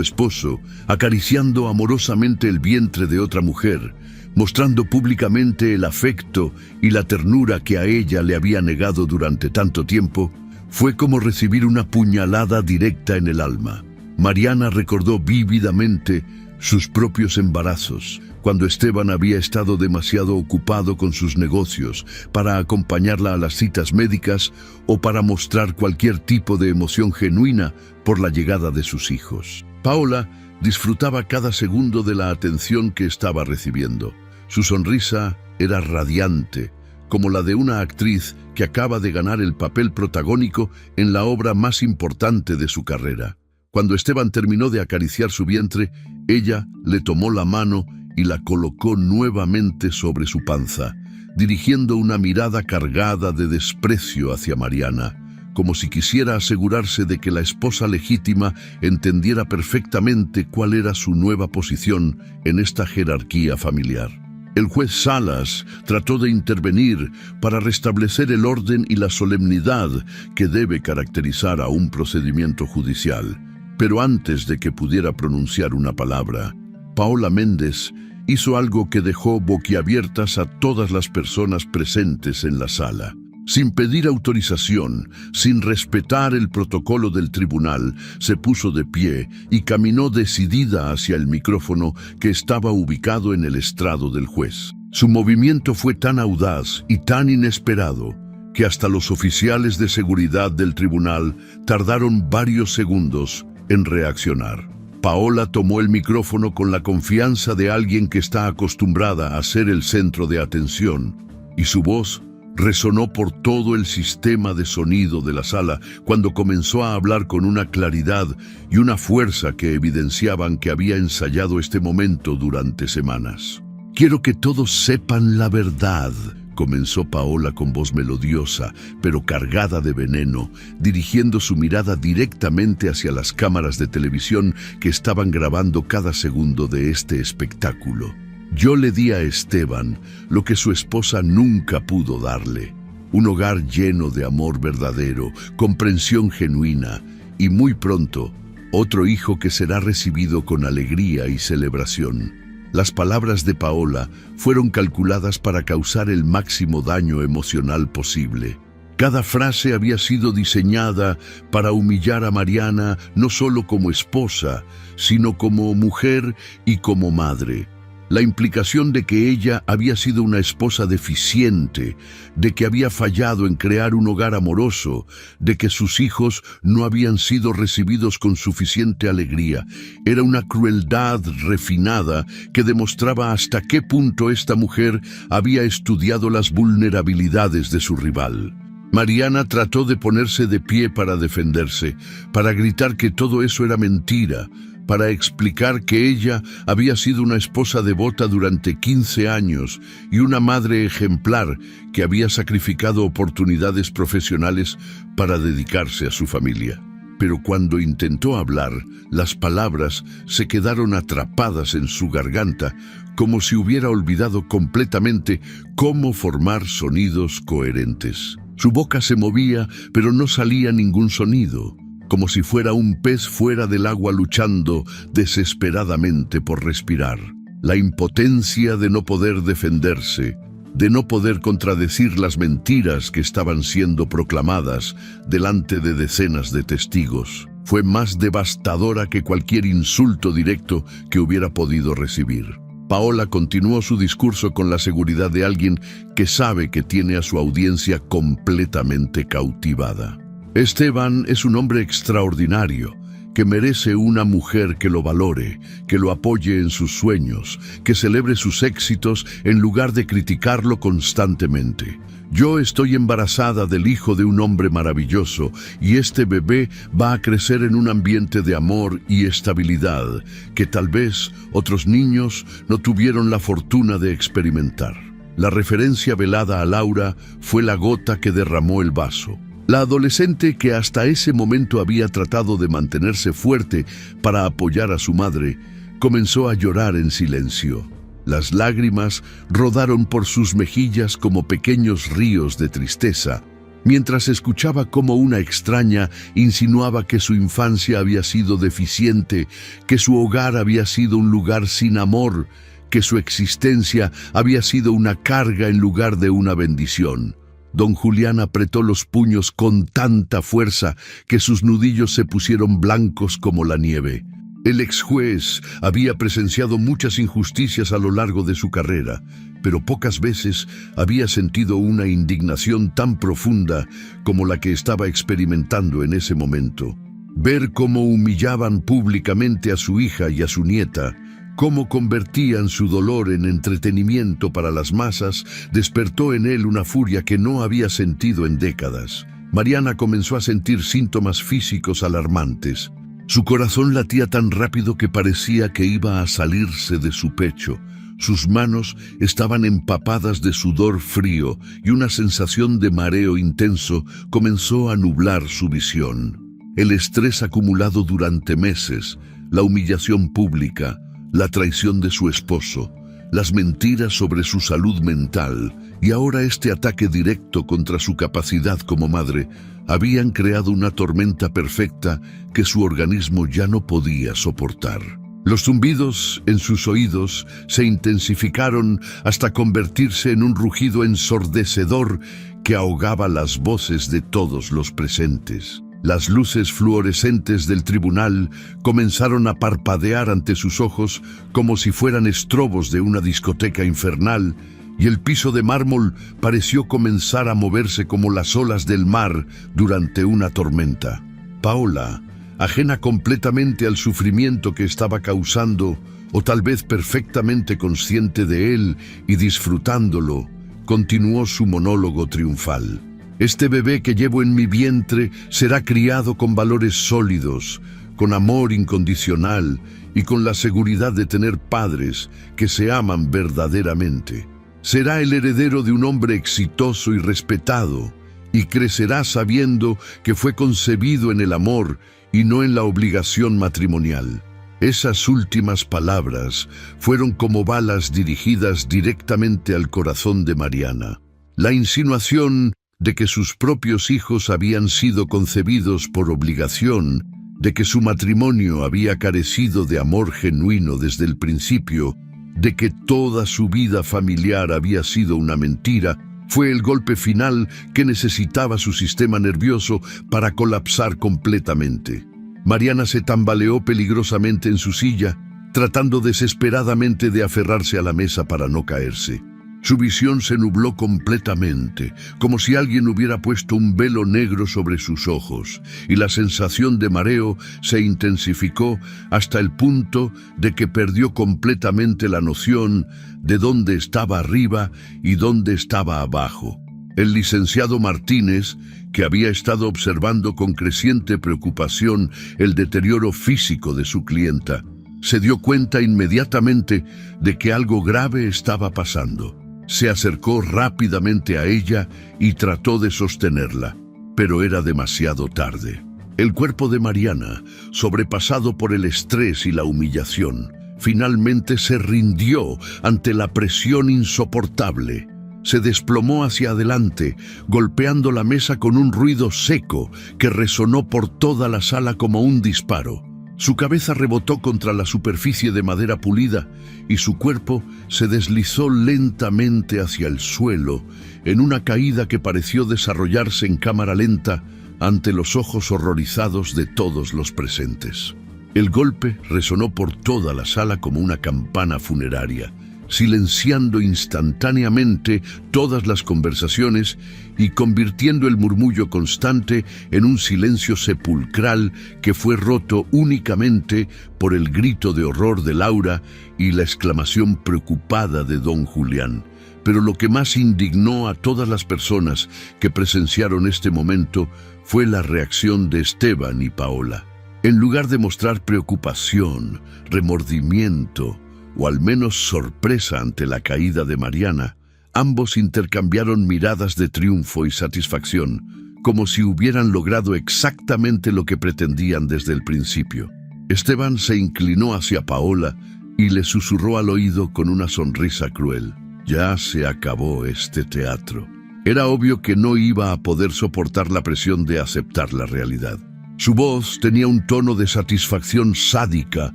esposo acariciando amorosamente el vientre de otra mujer, mostrando públicamente el afecto y la ternura que a ella le había negado durante tanto tiempo, fue como recibir una puñalada directa en el alma. Mariana recordó vívidamente sus propios embarazos, cuando Esteban había estado demasiado ocupado con sus negocios para acompañarla a las citas médicas o para mostrar cualquier tipo de emoción genuina por la llegada de sus hijos. Paola disfrutaba cada segundo de la atención que estaba recibiendo. Su sonrisa era radiante, como la de una actriz que acaba de ganar el papel protagónico en la obra más importante de su carrera. Cuando Esteban terminó de acariciar su vientre, ella le tomó la mano y la colocó nuevamente sobre su panza, dirigiendo una mirada cargada de desprecio hacia Mariana, como si quisiera asegurarse de que la esposa legítima entendiera perfectamente cuál era su nueva posición en esta jerarquía familiar. El juez Salas trató de intervenir para restablecer el orden y la solemnidad que debe caracterizar a un procedimiento judicial. Pero antes de que pudiera pronunciar una palabra, Paola Méndez hizo algo que dejó boquiabiertas a todas las personas presentes en la sala. Sin pedir autorización, sin respetar el protocolo del tribunal, se puso de pie y caminó decidida hacia el micrófono que estaba ubicado en el estrado del juez. Su movimiento fue tan audaz y tan inesperado que hasta los oficiales de seguridad del tribunal tardaron varios segundos en reaccionar. Paola tomó el micrófono con la confianza de alguien que está acostumbrada a ser el centro de atención, y su voz resonó por todo el sistema de sonido de la sala cuando comenzó a hablar con una claridad y una fuerza que evidenciaban que había ensayado este momento durante semanas. «Quiero que todos sepan la verdad», comenzó Paola con voz melodiosa, pero cargada de veneno, dirigiendo su mirada directamente hacia las cámaras de televisión que estaban grabando cada segundo de este espectáculo. «Yo le di a Esteban lo que su esposa nunca pudo darle, un hogar lleno de amor verdadero, comprensión genuina y muy pronto, otro hijo que será recibido con alegría y celebración». Las palabras de Paola fueron calculadas para causar el máximo daño emocional posible. Cada frase había sido diseñada para humillar a Mariana no solo como esposa, sino como mujer y como madre. La implicación de que ella había sido una esposa deficiente, de que había fallado en crear un hogar amoroso, de que sus hijos no habían sido recibidos con suficiente alegría, era una crueldad refinada que demostraba hasta qué punto esta mujer había estudiado las vulnerabilidades de su rival. Mariana trató de ponerse de pie para defenderse, para gritar que todo eso era mentira, para explicar que ella había sido una esposa devota durante 15 años y una madre ejemplar que había sacrificado oportunidades profesionales para dedicarse a su familia. Pero cuando intentó hablar, las palabras se quedaron atrapadas en su garganta, como si hubiera olvidado completamente cómo formar sonidos coherentes. Su boca se movía, pero no salía ningún sonido, como si fuera un pez fuera del agua luchando desesperadamente por respirar. La impotencia de no poder defenderse, de no poder contradecir las mentiras que estaban siendo proclamadas delante de decenas de testigos, fue más devastadora que cualquier insulto directo que hubiera podido recibir. Paola continuó su discurso con la seguridad de alguien que sabe que tiene a su audiencia completamente cautivada. Esteban es un hombre extraordinario, que merece una mujer que lo valore, que lo apoye en sus sueños, que celebre sus éxitos en lugar de criticarlo constantemente. Yo estoy embarazada del hijo de un hombre maravilloso y este bebé va a crecer en un ambiente de amor y estabilidad que tal vez otros niños no tuvieron la fortuna de experimentar. La referencia velada a Laura fue la gota que derramó el vaso. La adolescente que hasta ese momento había tratado de mantenerse fuerte para apoyar a su madre, comenzó a llorar en silencio. Las lágrimas rodaron por sus mejillas como pequeños ríos de tristeza, mientras escuchaba cómo una extraña insinuaba que su infancia había sido deficiente, que su hogar había sido un lugar sin amor, que su existencia había sido una carga en lugar de una bendición. Don Julián apretó los puños con tanta fuerza que sus nudillos se pusieron blancos como la nieve. El ex juez había presenciado muchas injusticias a lo largo de su carrera, pero pocas veces había sentido una indignación tan profunda como la que estaba experimentando en ese momento. Ver cómo humillaban públicamente a su hija y a su nieta, cómo convertían su dolor en entretenimiento para las masas, despertó en él una furia que no había sentido en décadas. Mariana comenzó a sentir síntomas físicos alarmantes. Su corazón latía tan rápido que parecía que iba a salirse de su pecho. Sus manos estaban empapadas de sudor frío y una sensación de mareo intenso comenzó a nublar su visión. El estrés acumulado durante meses, la humillación pública, la traición de su esposo, las mentiras sobre su salud mental y ahora este ataque directo contra su capacidad como madre habían creado una tormenta perfecta que su organismo ya no podía soportar. Los zumbidos en sus oídos se intensificaron hasta convertirse en un rugido ensordecedor que ahogaba las voces de todos los presentes. Las luces fluorescentes del tribunal comenzaron a parpadear ante sus ojos como si fueran estrobos de una discoteca infernal, y el piso de mármol pareció comenzar a moverse como las olas del mar durante una tormenta. Paola, ajena completamente al sufrimiento que estaba causando, o tal vez perfectamente consciente de él y disfrutándolo, continuó su monólogo triunfal. Este bebé que llevo en mi vientre será criado con valores sólidos, con amor incondicional y con la seguridad de tener padres que se aman verdaderamente. Será el heredero de un hombre exitoso y respetado, y crecerá sabiendo que fue concebido en el amor y no en la obligación matrimonial. Esas últimas palabras fueron como balas dirigidas directamente al corazón de Mariana. La insinuación de que sus propios hijos habían sido concebidos por obligación, de que su matrimonio había carecido de amor genuino desde el principio, de que toda su vida familiar había sido una mentira, fue el golpe final que necesitaba su sistema nervioso para colapsar completamente. Mariana se tambaleó peligrosamente en su silla, tratando desesperadamente de aferrarse a la mesa para no caerse. Su visión se nubló completamente, como si alguien hubiera puesto un velo negro sobre sus ojos, y la sensación de mareo se intensificó hasta el punto de que perdió completamente la noción de dónde estaba arriba y dónde estaba abajo. El licenciado Martínez, que había estado observando con creciente preocupación el deterioro físico de su clienta, se dio cuenta inmediatamente de que algo grave estaba pasando. Se acercó rápidamente a ella y trató de sostenerla, pero era demasiado tarde. El cuerpo de Mariana, sobrepasado por el estrés y la humillación, finalmente se rindió ante la presión insoportable. Se desplomó hacia adelante, golpeando la mesa con un ruido seco que resonó por toda la sala como un disparo. Su cabeza rebotó contra la superficie de madera pulida y su cuerpo se deslizó lentamente hacia el suelo en una caída que pareció desarrollarse en cámara lenta ante los ojos horrorizados de todos los presentes. El golpe resonó por toda la sala como una campana funeraria, silenciando instantáneamente todas las conversaciones y convirtiendo el murmullo constante en un silencio sepulcral que fue roto únicamente por el grito de horror de Laura y la exclamación preocupada de don Julián. Pero lo que más indignó a todas las personas que presenciaron este momento fue la reacción de Esteban y Paola. En lugar de mostrar preocupación, remordimiento o al menos sorpresa ante la caída de Mariana, ambos intercambiaron miradas de triunfo y satisfacción, como si hubieran logrado exactamente lo que pretendían desde el principio. Esteban se inclinó hacia Paola y le susurró al oído con una sonrisa cruel: «Ya se acabó este teatro». Era obvio que no iba a poder soportar la presión de aceptar la realidad. Su voz tenía un tono de satisfacción sádica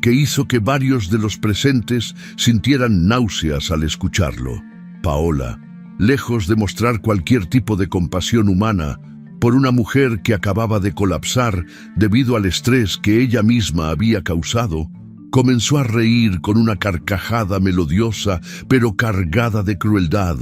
que hizo que varios de los presentes sintieran náuseas al escucharlo. Paola, lejos de mostrar cualquier tipo de compasión humana, por una mujer que acababa de colapsar debido al estrés que ella misma había causado, comenzó a reír con una carcajada melodiosa pero cargada de crueldad.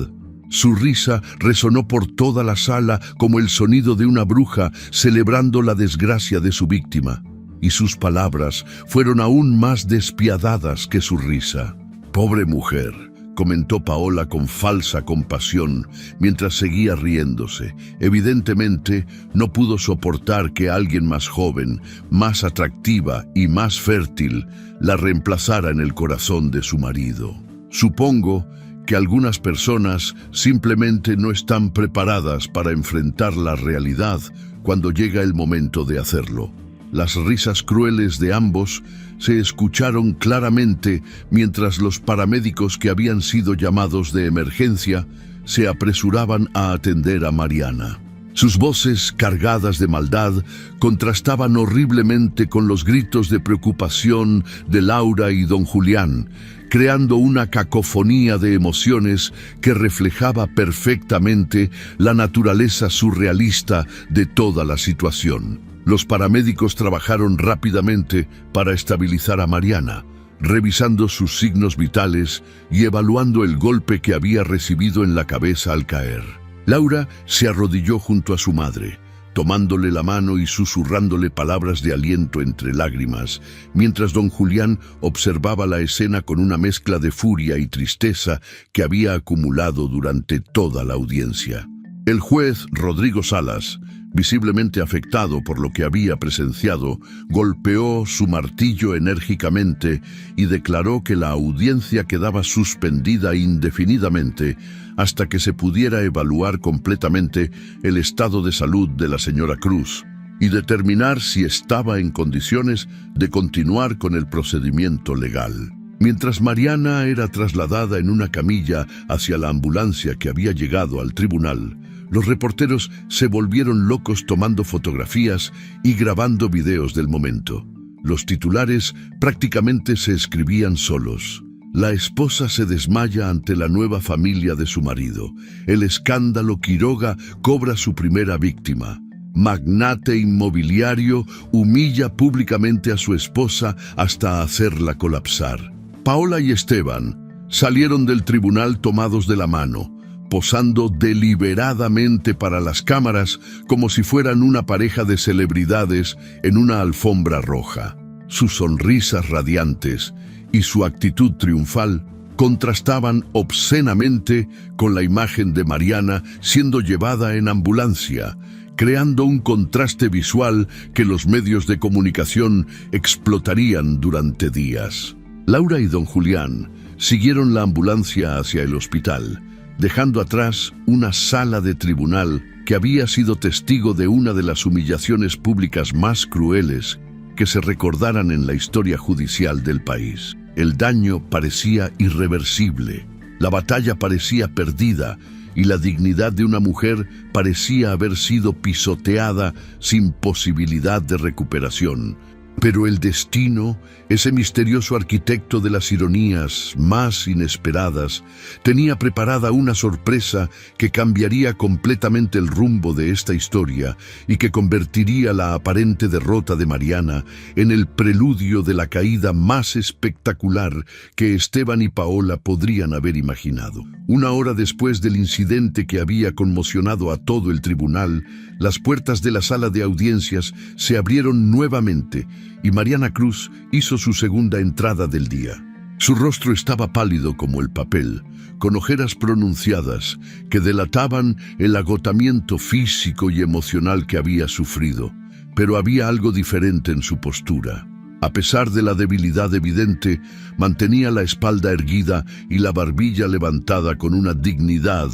Su risa resonó por toda la sala como el sonido de una bruja celebrando la desgracia de su víctima, y sus palabras fueron aún más despiadadas que su risa. «Pobre mujer», comentó Paola con falsa compasión mientras seguía riéndose. Evidentemente, no pudo soportar que alguien más joven, más atractiva y más fértil la reemplazara en el corazón de su marido. Supongo que algunas personas simplemente no están preparadas para enfrentar la realidad cuando llega el momento de hacerlo. Las risas crueles de ambos se escucharon claramente mientras los paramédicos que habían sido llamados de emergencia se apresuraban a atender a Mariana. Sus voces, cargadas de maldad, contrastaban horriblemente con los gritos de preocupación de Laura y don Julián, creando una cacofonía de emociones que reflejaba perfectamente la naturaleza surrealista de toda la situación. Los paramédicos trabajaron rápidamente para estabilizar a Mariana, revisando sus signos vitales y evaluando el golpe que había recibido en la cabeza al caer. Laura se arrodilló junto a su madre, tomándole la mano y susurrándole palabras de aliento entre lágrimas, mientras don Julián observaba la escena con una mezcla de furia y tristeza que había acumulado durante toda la audiencia. El juez Rodrigo Salas, visiblemente afectado por lo que había presenciado, golpeó su martillo enérgicamente y declaró que la audiencia quedaba suspendida indefinidamente hasta que se pudiera evaluar completamente el estado de salud de la señora Cruz y determinar si estaba en condiciones de continuar con el procedimiento legal. Mientras Mariana era trasladada en una camilla hacia la ambulancia que había llegado al tribunal, los reporteros se volvieron locos tomando fotografías y grabando videos del momento. Los titulares prácticamente se escribían solos. La esposa se desmaya ante la nueva familia de su marido. El escándalo Quiroga cobra su primera víctima. Magnate inmobiliario humilla públicamente a su esposa hasta hacerla colapsar. Paola y Esteban salieron del tribunal tomados de la mano, posando deliberadamente para las cámaras como si fueran una pareja de celebridades en una alfombra roja. Sus sonrisas radiantes y su actitud triunfal contrastaban obscenamente con la imagen de Mariana siendo llevada en ambulancia, creando un contraste visual que los medios de comunicación explotarían durante días. Laura y don Julián siguieron la ambulancia hacia el hospital, dejando atrás una sala de tribunal que había sido testigo de una de las humillaciones públicas más crueles que se recordaran en la historia judicial del país. El daño parecía irreversible, la batalla parecía perdida y la dignidad de una mujer parecía haber sido pisoteada sin posibilidad de recuperación. Pero el destino, ese misterioso arquitecto de las ironías más inesperadas, tenía preparada una sorpresa que cambiaría completamente el rumbo de esta historia y que convertiría la aparente derrota de Mariana en el preludio de la caída más espectacular que Esteban y Paola podrían haber imaginado. Una hora después del incidente que había conmocionado a todo el tribunal, las puertas de la sala de audiencias se abrieron nuevamente y Mariana Cruz hizo su segunda entrada del día. Su rostro estaba pálido como el papel, con ojeras pronunciadas que delataban el agotamiento físico y emocional que había sufrido, pero había algo diferente en su postura. A pesar de la debilidad evidente, mantenía la espalda erguida y la barbilla levantada con una dignidad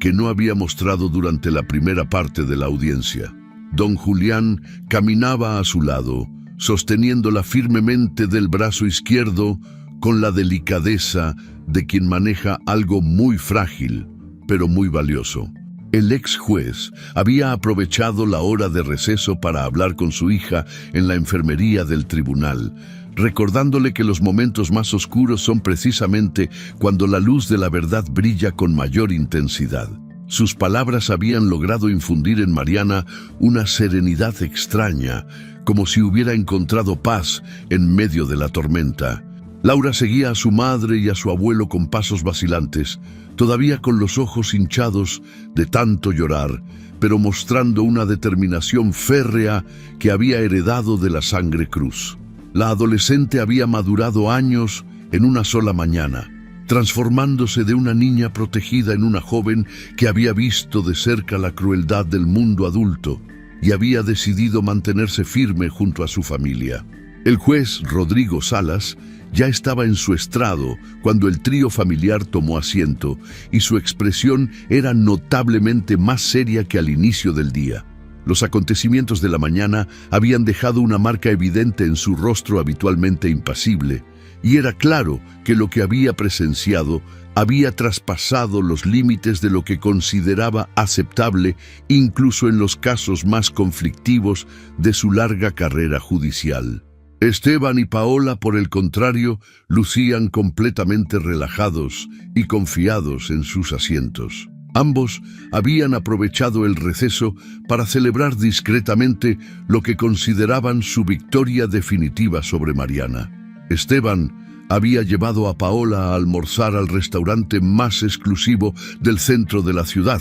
que no había mostrado durante la primera parte de la audiencia. Don Julián caminaba a su lado, sosteniéndola firmemente del brazo izquierdo con la delicadeza de quien maneja algo muy frágil, pero muy valioso. El ex juez había aprovechado la hora de receso para hablar con su hija en la enfermería del tribunal, recordándole que los momentos más oscuros son precisamente cuando la luz de la verdad brilla con mayor intensidad. Sus palabras habían logrado infundir en Mariana una serenidad extraña, como si hubiera encontrado paz en medio de la tormenta. Laura seguía a su madre y a su abuelo con pasos vacilantes, todavía con los ojos hinchados de tanto llorar, pero mostrando una determinación férrea que había heredado de la sangre Cruz. La adolescente había madurado años en una sola mañana, transformándose de una niña protegida en una joven que había visto de cerca la crueldad del mundo adulto y había decidido mantenerse firme junto a su familia. El juez Rodrigo Salas ya estaba en su estrado cuando el trío familiar tomó asiento y su expresión era notablemente más seria que al inicio del día. Los acontecimientos de la mañana habían dejado una marca evidente en su rostro habitualmente impasible, y era claro que lo que había presenciado había traspasado los límites de lo que consideraba aceptable incluso en los casos más conflictivos de su larga carrera judicial. Esteban y Paola, por el contrario, lucían completamente relajados y confiados en sus asientos. Ambos habían aprovechado el receso para celebrar discretamente lo que consideraban su victoria definitiva sobre Mariana. Esteban había llevado a Paola a almorzar al restaurante más exclusivo del centro de la ciudad,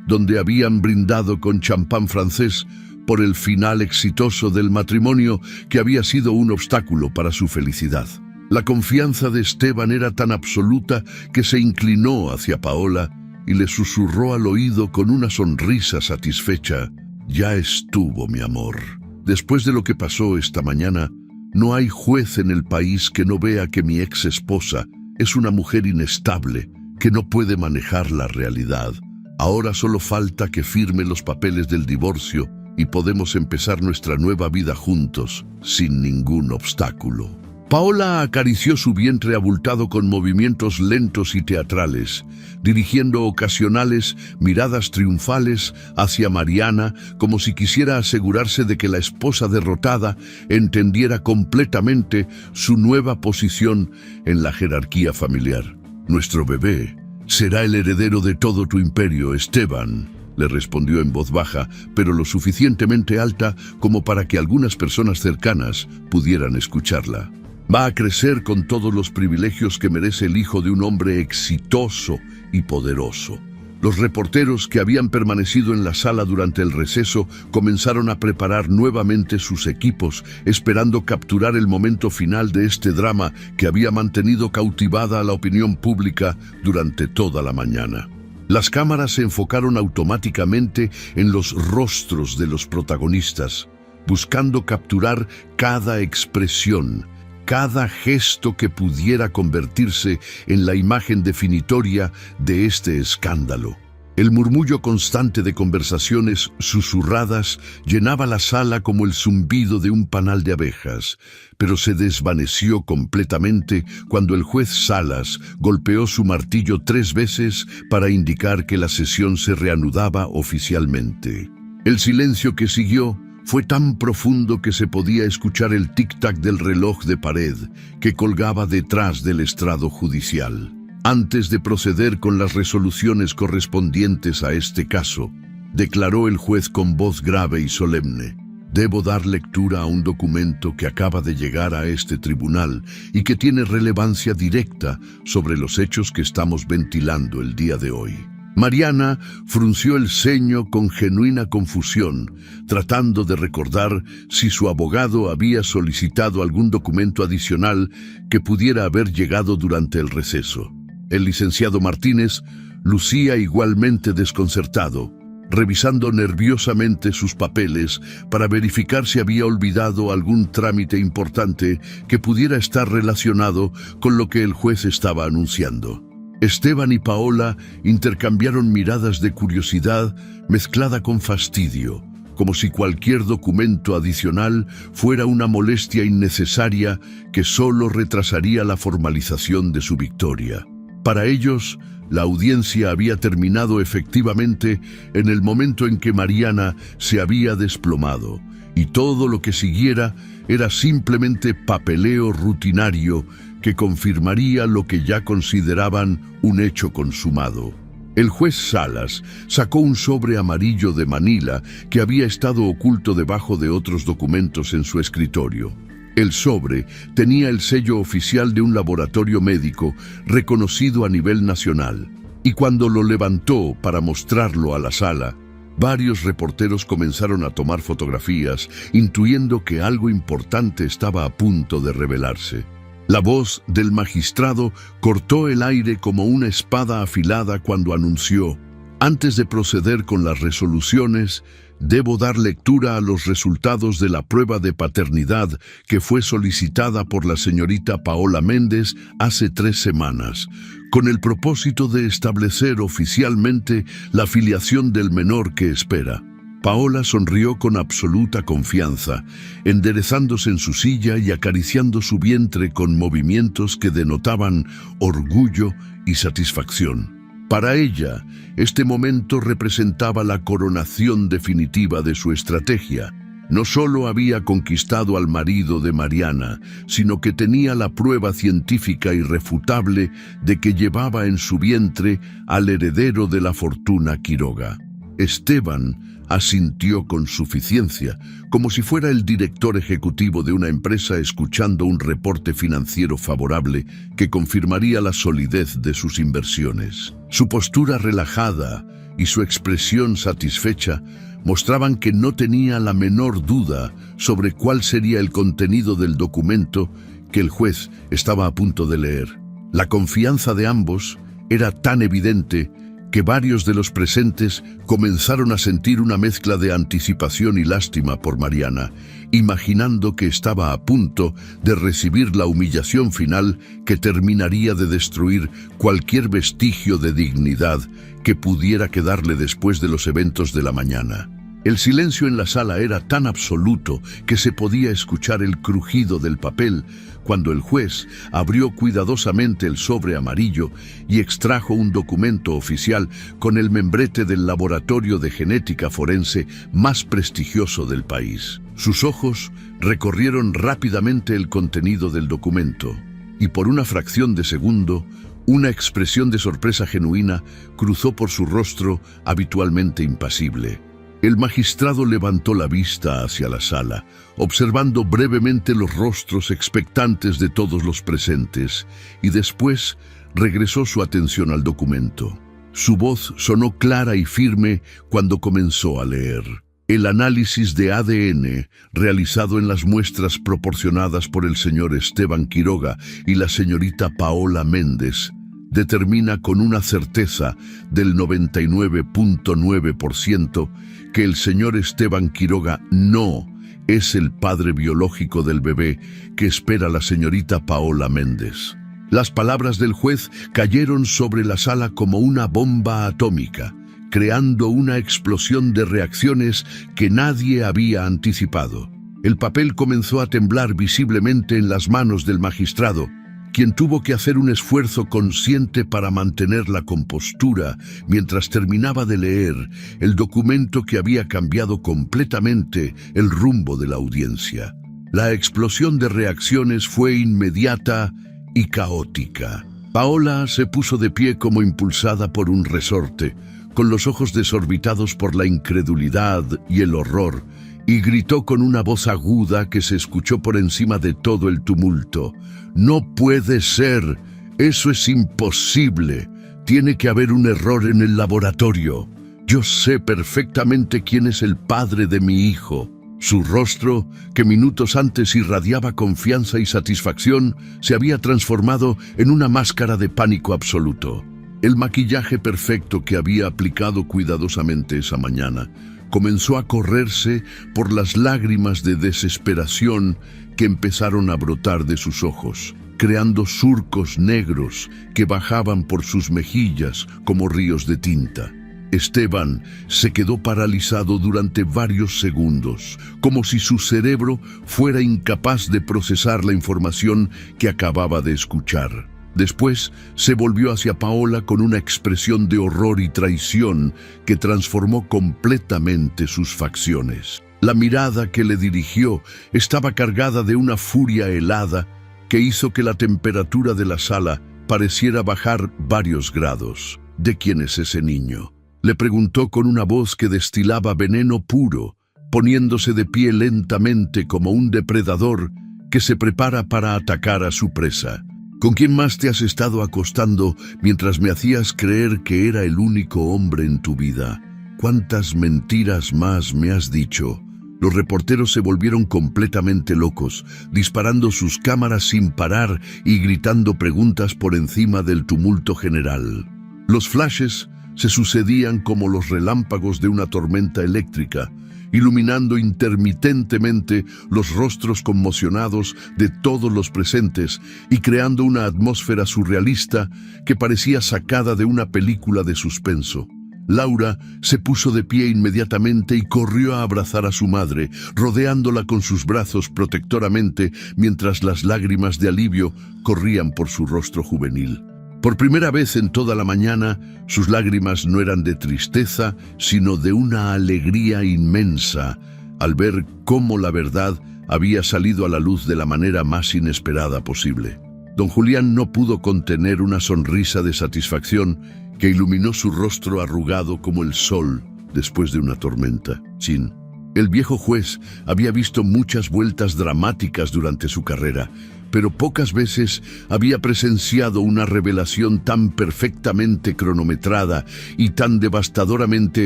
donde habían brindado con champán francés por el final exitoso del matrimonio que había sido un obstáculo para su felicidad. La confianza de Esteban era tan absoluta que se inclinó hacia Paola y le susurró al oído con una sonrisa satisfecha: «Ya estuvo, mi amor. Después de lo que pasó esta mañana, no hay juez en el país que no vea que mi ex esposa es una mujer inestable, que no puede manejar la realidad. Ahora solo falta que firme los papeles del divorcio y podemos empezar nuestra nueva vida juntos, sin ningún obstáculo». Paola acarició su vientre abultado con movimientos lentos y teatrales, dirigiendo ocasionales miradas triunfales hacia Mariana, como si quisiera asegurarse de que la esposa derrotada entendiera completamente su nueva posición en la jerarquía familiar. «Nuestro bebé será el heredero de todo tu imperio, Esteban», le respondió en voz baja, pero lo suficientemente alta como para que algunas personas cercanas pudieran escucharla. «Va a crecer con todos los privilegios que merece el hijo de un hombre exitoso y poderoso». Los reporteros que habían permanecido en la sala durante el receso comenzaron a preparar nuevamente sus equipos, esperando capturar el momento final de este drama que había mantenido cautivada a la opinión pública durante toda la mañana. Las cámaras se enfocaron automáticamente en los rostros de los protagonistas, buscando capturar cada expresión, cada gesto que pudiera convertirse en la imagen definitoria de este escándalo. El murmullo constante de conversaciones susurradas llenaba la sala como el zumbido de un panal de abejas, pero se desvaneció completamente cuando el juez Salas golpeó su martillo 3 veces para indicar que la sesión se reanudaba oficialmente. El silencio que siguió fue tan profundo que se podía escuchar el tic-tac del reloj de pared que colgaba detrás del estrado judicial. Antes de proceder con las resoluciones correspondientes a este caso, declaró el juez con voz grave y solemne: «Debo dar lectura a un documento que acaba de llegar a este tribunal y que tiene relevancia directa sobre los hechos que estamos ventilando el día de hoy». Mariana frunció el ceño con genuina confusión, tratando de recordar si su abogado había solicitado algún documento adicional que pudiera haber llegado durante el receso. El licenciado Martínez lucía igualmente desconcertado, revisando nerviosamente sus papeles para verificar si había olvidado algún trámite importante que pudiera estar relacionado con lo que el juez estaba anunciando. Esteban y Paola intercambiaron miradas de curiosidad mezclada con fastidio, como si cualquier documento adicional fuera una molestia innecesaria que solo retrasaría la formalización de su victoria. Para ellos, la audiencia había terminado efectivamente en el momento en que Mariana se había desplomado, y todo lo que siguiera era simplemente papeleo rutinario que confirmaría lo que ya consideraban un hecho consumado. El juez Salas sacó un sobre amarillo de Manila que había estado oculto debajo de otros documentos en su escritorio. El sobre tenía el sello oficial de un laboratorio médico reconocido a nivel nacional, y cuando lo levantó para mostrarlo a la sala, varios reporteros comenzaron a tomar fotografías, intuyendo que algo importante estaba a punto de revelarse. La voz del magistrado cortó el aire como una espada afilada cuando anunció: «Antes de proceder con las resoluciones, debo dar lectura a los resultados de la prueba de paternidad que fue solicitada por la señorita Paola Méndez hace 3 semanas, con el propósito de establecer oficialmente la filiación del menor que espera». Paola sonrió con absoluta confianza, enderezándose en su silla y acariciando su vientre con movimientos que denotaban orgullo y satisfacción. Para ella, este momento representaba la coronación definitiva de su estrategia. No solo había conquistado al marido de Mariana, sino que tenía la prueba científica irrefutable de que llevaba en su vientre al heredero de la fortuna Quiroga. Esteban asintió con suficiencia, como si fuera el director ejecutivo de una empresa escuchando un reporte financiero favorable que confirmaría la solidez de sus inversiones. Su postura relajada y su expresión satisfecha mostraban que no tenía la menor duda sobre cuál sería el contenido del documento que el juez estaba a punto de leer. La confianza de ambos era tan evidente que varios de los presentes comenzaron a sentir una mezcla de anticipación y lástima por Mariana, imaginando que estaba a punto de recibir la humillación final que terminaría de destruir cualquier vestigio de dignidad que pudiera quedarle después de los eventos de la mañana. El silencio en la sala era tan absoluto que se podía escuchar el crujido del papel cuando el juez abrió cuidadosamente el sobre amarillo y extrajo un documento oficial con el membrete del laboratorio de genética forense más prestigioso del país. Sus ojos recorrieron rápidamente el contenido del documento y por una fracción de segundo, una expresión de sorpresa genuina cruzó por su rostro habitualmente impasible. El magistrado levantó la vista hacia la sala, observando brevemente los rostros expectantes de todos los presentes, y después regresó su atención al documento. Su voz sonó clara y firme cuando comenzó a leer. El análisis de ADN, realizado en las muestras proporcionadas por el señor Esteban Quiroga y la señorita Paola Méndez, determina con una certeza del 99.9% que el señor Esteban Quiroga no es el padre biológico del bebé que espera la señorita Paola Méndez. Las palabras del juez cayeron sobre la sala como una bomba atómica, creando una explosión de reacciones que nadie había anticipado. El papel comenzó a temblar visiblemente en las manos del magistrado, quien tuvo que hacer un esfuerzo consciente para mantener la compostura mientras terminaba de leer el documento que había cambiado completamente el rumbo de la audiencia. La explosión de reacciones fue inmediata y caótica. Paola se puso de pie como impulsada por un resorte, con los ojos desorbitados por la incredulidad y el horror, y gritó con una voz aguda que se escuchó por encima de todo el tumulto: «No puede ser, eso es imposible, tiene que haber un error en el laboratorio. Yo sé perfectamente quién es el padre de mi hijo». Su rostro, que minutos antes irradiaba confianza y satisfacción, se había transformado en una máscara de pánico absoluto. El maquillaje perfecto que había aplicado cuidadosamente esa mañana comenzó a correrse por las lágrimas de desesperación que empezaron a brotar de sus ojos, creando surcos negros que bajaban por sus mejillas como ríos de tinta. Esteban se quedó paralizado durante varios segundos, como si su cerebro fuera incapaz de procesar la información que acababa de escuchar. Después se volvió hacia Paola con una expresión de horror y traición que transformó completamente sus facciones. La mirada que le dirigió estaba cargada de una furia helada que hizo que la temperatura de la sala pareciera bajar varios grados. ¿De quién es ese niño?, le preguntó con una voz que destilaba veneno puro, poniéndose de pie lentamente como un depredador que se prepara para atacar a su presa. ¿Con quién más te has estado acostando mientras me hacías creer que era el único hombre en tu vida? ¿Cuántas mentiras más me has dicho? Los reporteros se volvieron completamente locos, disparando sus cámaras sin parar y gritando preguntas por encima del tumulto general. Los flashes se sucedían como los relámpagos de una tormenta eléctrica, iluminando intermitentemente los rostros conmocionados de todos los presentes y creando una atmósfera surrealista que parecía sacada de una película de suspenso. Laura se puso de pie inmediatamente y corrió a abrazar a su madre, rodeándola con sus brazos protectoramente mientras las lágrimas de alivio corrían por su rostro juvenil. Por primera vez en toda la mañana, sus lágrimas no eran de tristeza, sino de una alegría inmensa, al ver cómo la verdad había salido a la luz de la manera más inesperada posible. Don Julián no pudo contener una sonrisa de satisfacción que iluminó su rostro arrugado como el sol después de una tormenta. Chin. El viejo juez había visto muchas vueltas dramáticas durante su carrera, pero pocas veces había presenciado una revelación tan perfectamente cronometrada y tan devastadoramente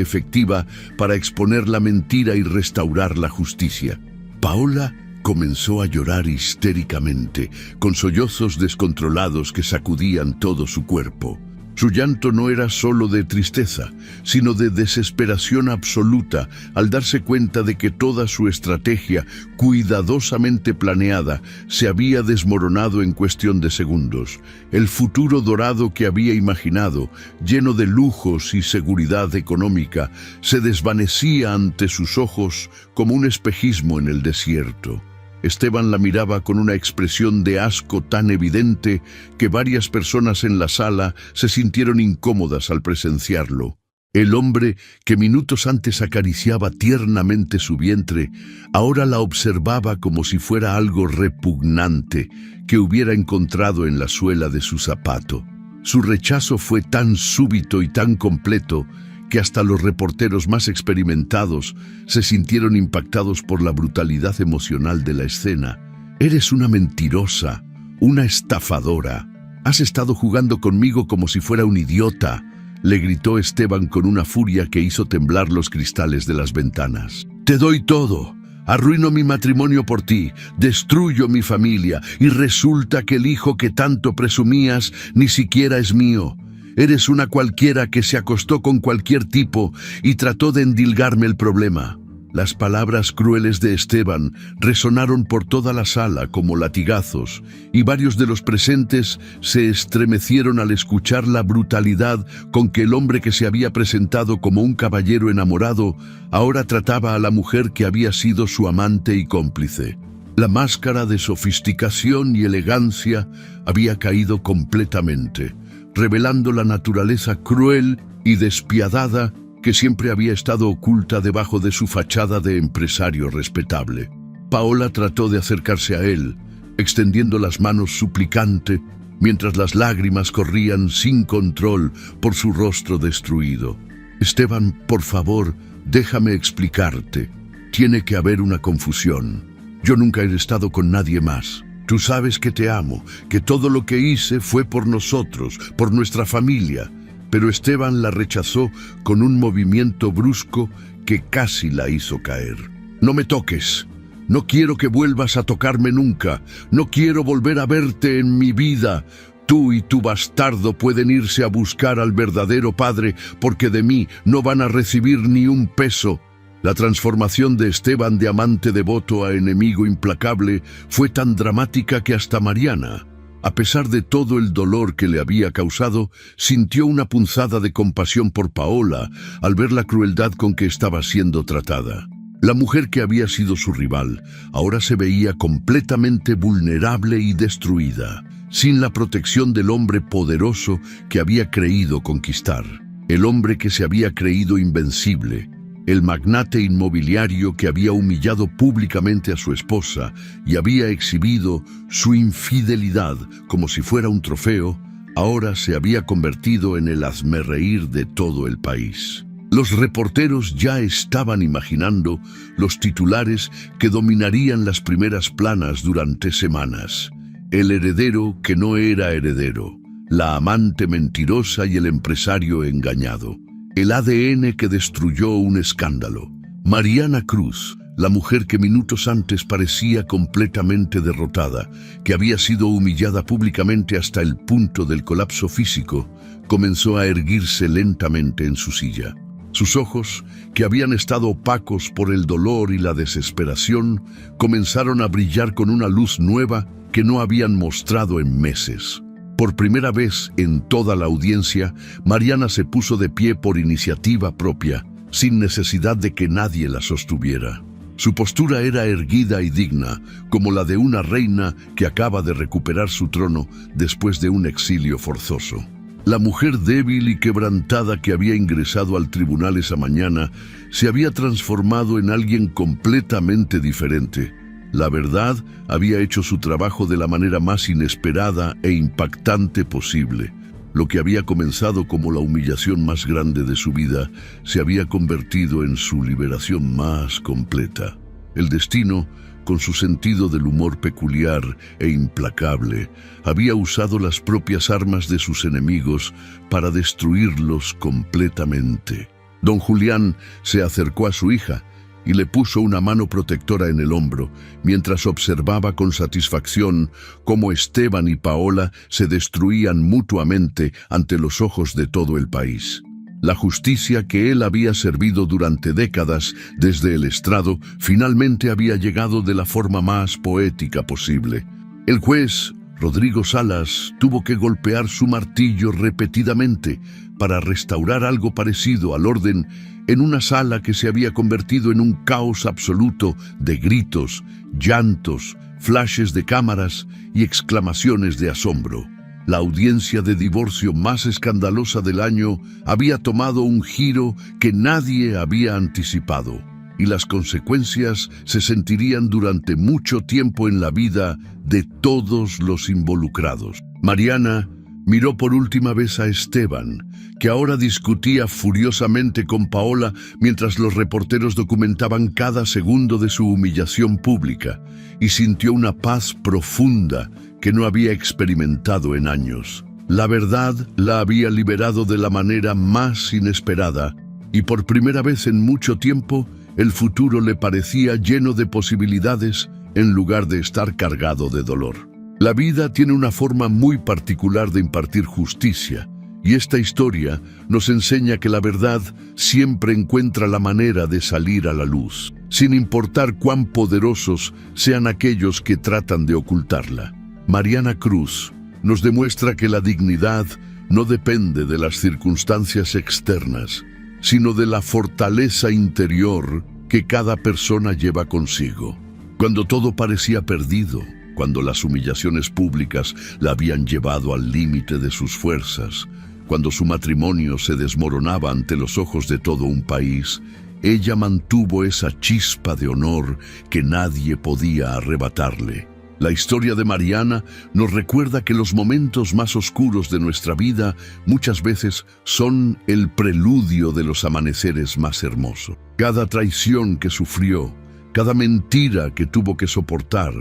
efectiva para exponer la mentira y restaurar la justicia. Paola comenzó a llorar histéricamente, con sollozos descontrolados que sacudían todo su cuerpo. Su llanto no era solo de tristeza, sino de desesperación absoluta al darse cuenta de que toda su estrategia, cuidadosamente planeada, se había desmoronado en cuestión de segundos. El futuro dorado que había imaginado, lleno de lujos y seguridad económica, se desvanecía ante sus ojos como un espejismo en el desierto. Esteban la miraba con una expresión de asco tan evidente que varias personas en la sala se sintieron incómodas al presenciarlo. El hombre que minutos antes acariciaba tiernamente su vientre, ahora la observaba como si fuera algo repugnante que hubiera encontrado en la suela de su zapato. Su rechazo fue tan súbito y tan completo que hasta los reporteros más experimentados se sintieron impactados por la brutalidad emocional de la escena. «Eres una mentirosa, una estafadora. Has estado jugando conmigo como si fuera un idiota», le gritó Esteban con una furia que hizo temblar los cristales de las ventanas. «Te doy todo. Arruino mi matrimonio por ti, destruyo mi familia y resulta que el hijo que tanto presumías ni siquiera es mío. Eres una cualquiera que se acostó con cualquier tipo y trató de endilgarme el problema». Las palabras crueles de Esteban resonaron por toda la sala como latigazos, y varios de los presentes se estremecieron al escuchar la brutalidad con que el hombre que se había presentado como un caballero enamorado ahora trataba a la mujer que había sido su amante y cómplice. La máscara de sofisticación y elegancia había caído completamente, revelando la naturaleza cruel y despiadada que siempre había estado oculta debajo de su fachada de empresario respetable. Paola trató de acercarse a él, extendiendo las manos suplicante, mientras las lágrimas corrían sin control por su rostro destruido. «Esteban, por favor, déjame explicarte. Tiene que haber una confusión. Yo nunca he estado con nadie más. Tú sabes que te amo, que todo lo que hice fue por nosotros, por nuestra familia». Pero Esteban la rechazó con un movimiento brusco que casi la hizo caer. «No me toques. No quiero que vuelvas a tocarme nunca. No quiero volver a verte en mi vida. Tú y tu bastardo pueden irse a buscar al verdadero padre porque de mí no van a recibir ni un peso». La transformación de Esteban de amante devoto a enemigo implacable fue tan dramática que hasta Mariana, a pesar de todo el dolor que le había causado, sintió una punzada de compasión por Paola al ver la crueldad con que estaba siendo tratada. La mujer que había sido su rival ahora se veía completamente vulnerable y destruida, sin la protección del hombre poderoso que había creído conquistar. El hombre que se había creído invencible, el magnate inmobiliario que había humillado públicamente a su esposa y había exhibido su infidelidad como si fuera un trofeo, ahora se había convertido en el hazmerreír de todo el país. Los reporteros ya estaban imaginando los titulares que dominarían las primeras planas durante semanas. El heredero que no era heredero, la amante mentirosa y el empresario engañado. El ADN que destruyó un escándalo. Mariana Cruz, la mujer que minutos antes parecía completamente derrotada, que había sido humillada públicamente hasta el punto del colapso físico, comenzó a erguirse lentamente en su silla. Sus ojos, que habían estado opacos por el dolor y la desesperación, comenzaron a brillar con una luz nueva que no habían mostrado en meses. Por primera vez en toda la audiencia, Mariana se puso de pie por iniciativa propia, sin necesidad de que nadie la sostuviera. Su postura era erguida y digna, como la de una reina que acaba de recuperar su trono después de un exilio forzoso. La mujer débil y quebrantada que había ingresado al tribunal esa mañana se había transformado en alguien completamente diferente. La verdad había hecho su trabajo de la manera más inesperada e impactante posible. Lo que había comenzado como la humillación más grande de su vida se había convertido en su liberación más completa. El destino, con su sentido del humor peculiar e implacable, había usado las propias armas de sus enemigos para destruirlos completamente. Don Julián se acercó a su hija y le puso una mano protectora en el hombro, mientras observaba con satisfacción cómo Esteban y Paola se destruían mutuamente ante los ojos de todo el país. La justicia que él había servido durante décadas desde el estrado finalmente había llegado de la forma más poética posible. El juez, Rodrigo Salas, tuvo que golpear su martillo repetidamente para restaurar algo parecido al orden en una sala que se había convertido en un caos absoluto de gritos, llantos, flashes de cámaras y exclamaciones de asombro. La audiencia de divorcio más escandalosa del año había tomado un giro que nadie había anticipado, y las consecuencias se sentirían durante mucho tiempo en la vida de todos los involucrados. Mariana miró por última vez a Esteban, que ahora discutía furiosamente con Paola mientras los reporteros documentaban cada segundo de su humillación pública, y sintió una paz profunda que no había experimentado en años. La verdad la había liberado de la manera más inesperada, y por primera vez en mucho tiempo el futuro le parecía lleno de posibilidades en lugar de estar cargado de dolor. La vida tiene una forma muy particular de impartir justicia, y esta historia nos enseña que la verdad siempre encuentra la manera de salir a la luz, sin importar cuán poderosos sean aquellos que tratan de ocultarla. Mariana Cruz nos demuestra que la dignidad no depende de las circunstancias externas, sino de la fortaleza interior que cada persona lleva consigo. Cuando todo parecía perdido, cuando las humillaciones públicas la habían llevado al límite de sus fuerzas, cuando su matrimonio se desmoronaba ante los ojos de todo un país, ella mantuvo esa chispa de honor que nadie podía arrebatarle. La historia de Mariana nos recuerda que los momentos más oscuros de nuestra vida muchas veces son el preludio de los amaneceres más hermosos. Cada traición que sufrió, cada mentira que tuvo que soportar,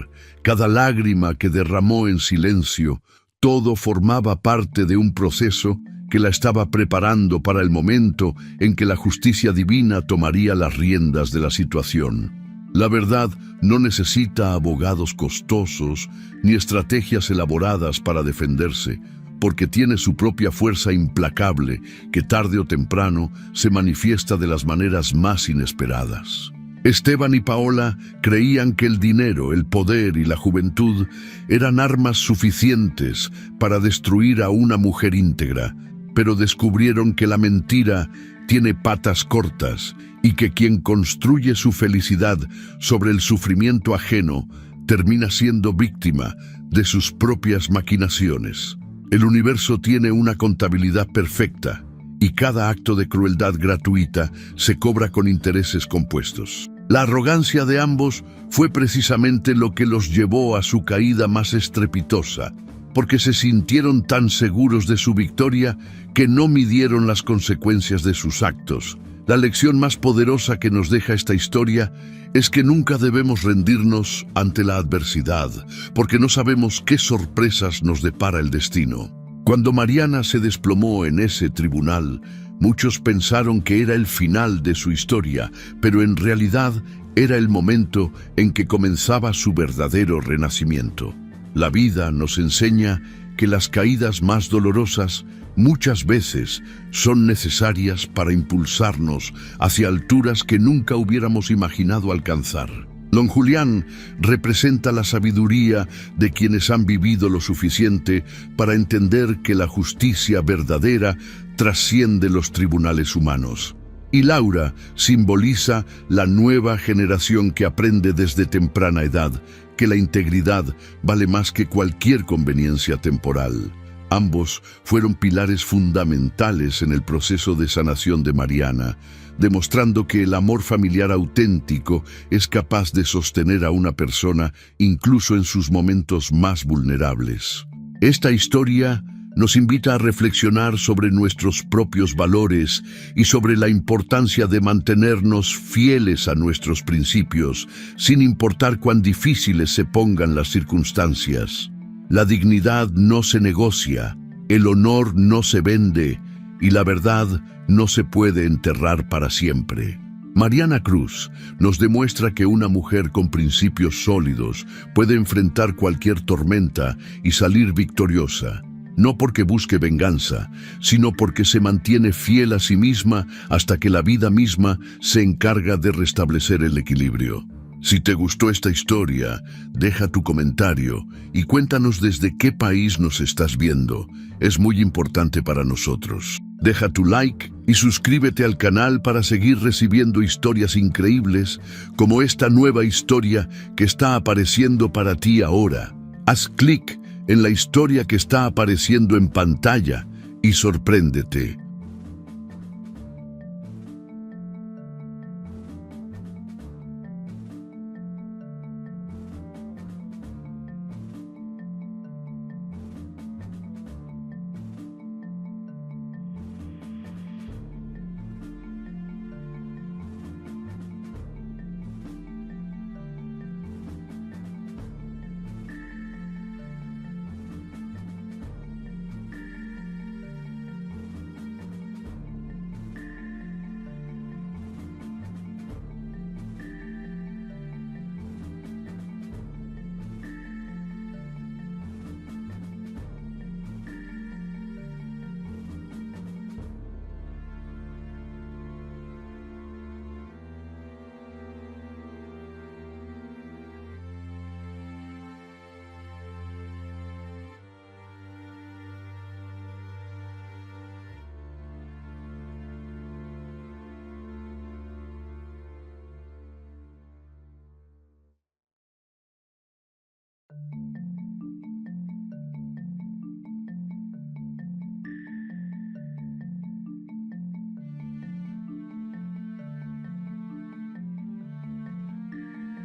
cada lágrima que derramó en silencio, todo formaba parte de un proceso que la estaba preparando para el momento en que la justicia divina tomaría las riendas de la situación. La verdad no necesita abogados costosos ni estrategias elaboradas para defenderse, porque tiene su propia fuerza implacable que tarde o temprano se manifiesta de las maneras más inesperadas. Esteban y Paola creían que el dinero, el poder y la juventud eran armas suficientes para destruir a una mujer íntegra, pero descubrieron que la mentira tiene patas cortas y que quien construye su felicidad sobre el sufrimiento ajeno termina siendo víctima de sus propias maquinaciones. El universo tiene una contabilidad perfecta y cada acto de crueldad gratuita se cobra con intereses compuestos. La arrogancia de ambos fue precisamente lo que los llevó a su caída más estrepitosa. porque se sintieron tan seguros de su victoria que no midieron las consecuencias de sus actos. La lección más poderosa que nos deja esta historia es que nunca debemos rendirnos ante la adversidad, porque no sabemos qué sorpresas nos depara el destino. Cuando Mariana se desplomó en ese tribunal, muchos pensaron que era el final de su historia, pero en realidad era el momento en que comenzaba su verdadero renacimiento. La vida nos enseña que las caídas más dolorosas muchas veces son necesarias para impulsarnos hacia alturas que nunca hubiéramos imaginado alcanzar. Don Julián representa la sabiduría de quienes han vivido lo suficiente para entender que la justicia verdadera trasciende los tribunales humanos. Y Laura simboliza la nueva generación que aprende desde temprana edad que la integridad vale más que cualquier conveniencia temporal. Ambos fueron pilares fundamentales en el proceso de sanación de Mariana, demostrando que el amor familiar auténtico es capaz de sostener a una persona incluso en sus momentos más vulnerables. Esta historia nos invita a reflexionar sobre nuestros propios valores y sobre la importancia de mantenernos fieles a nuestros principios, sin importar cuán difíciles se pongan las circunstancias. La dignidad no se negocia, el honor no se vende y la verdad no se puede enterrar para siempre. Mariana Cruz nos demuestra que una mujer con principios sólidos puede enfrentar cualquier tormenta y salir victoriosa. No porque busque venganza, sino porque se mantiene fiel a sí misma hasta que la vida misma se encarga de restablecer el equilibrio. Si te gustó esta historia, deja tu comentario y cuéntanos desde qué país nos estás viendo. Es muy importante para nosotros. Deja tu like y suscríbete al canal para seguir recibiendo historias increíbles como esta nueva historia que está apareciendo para ti ahora. Haz clic en la historia que está apareciendo en pantalla y sorpréndete.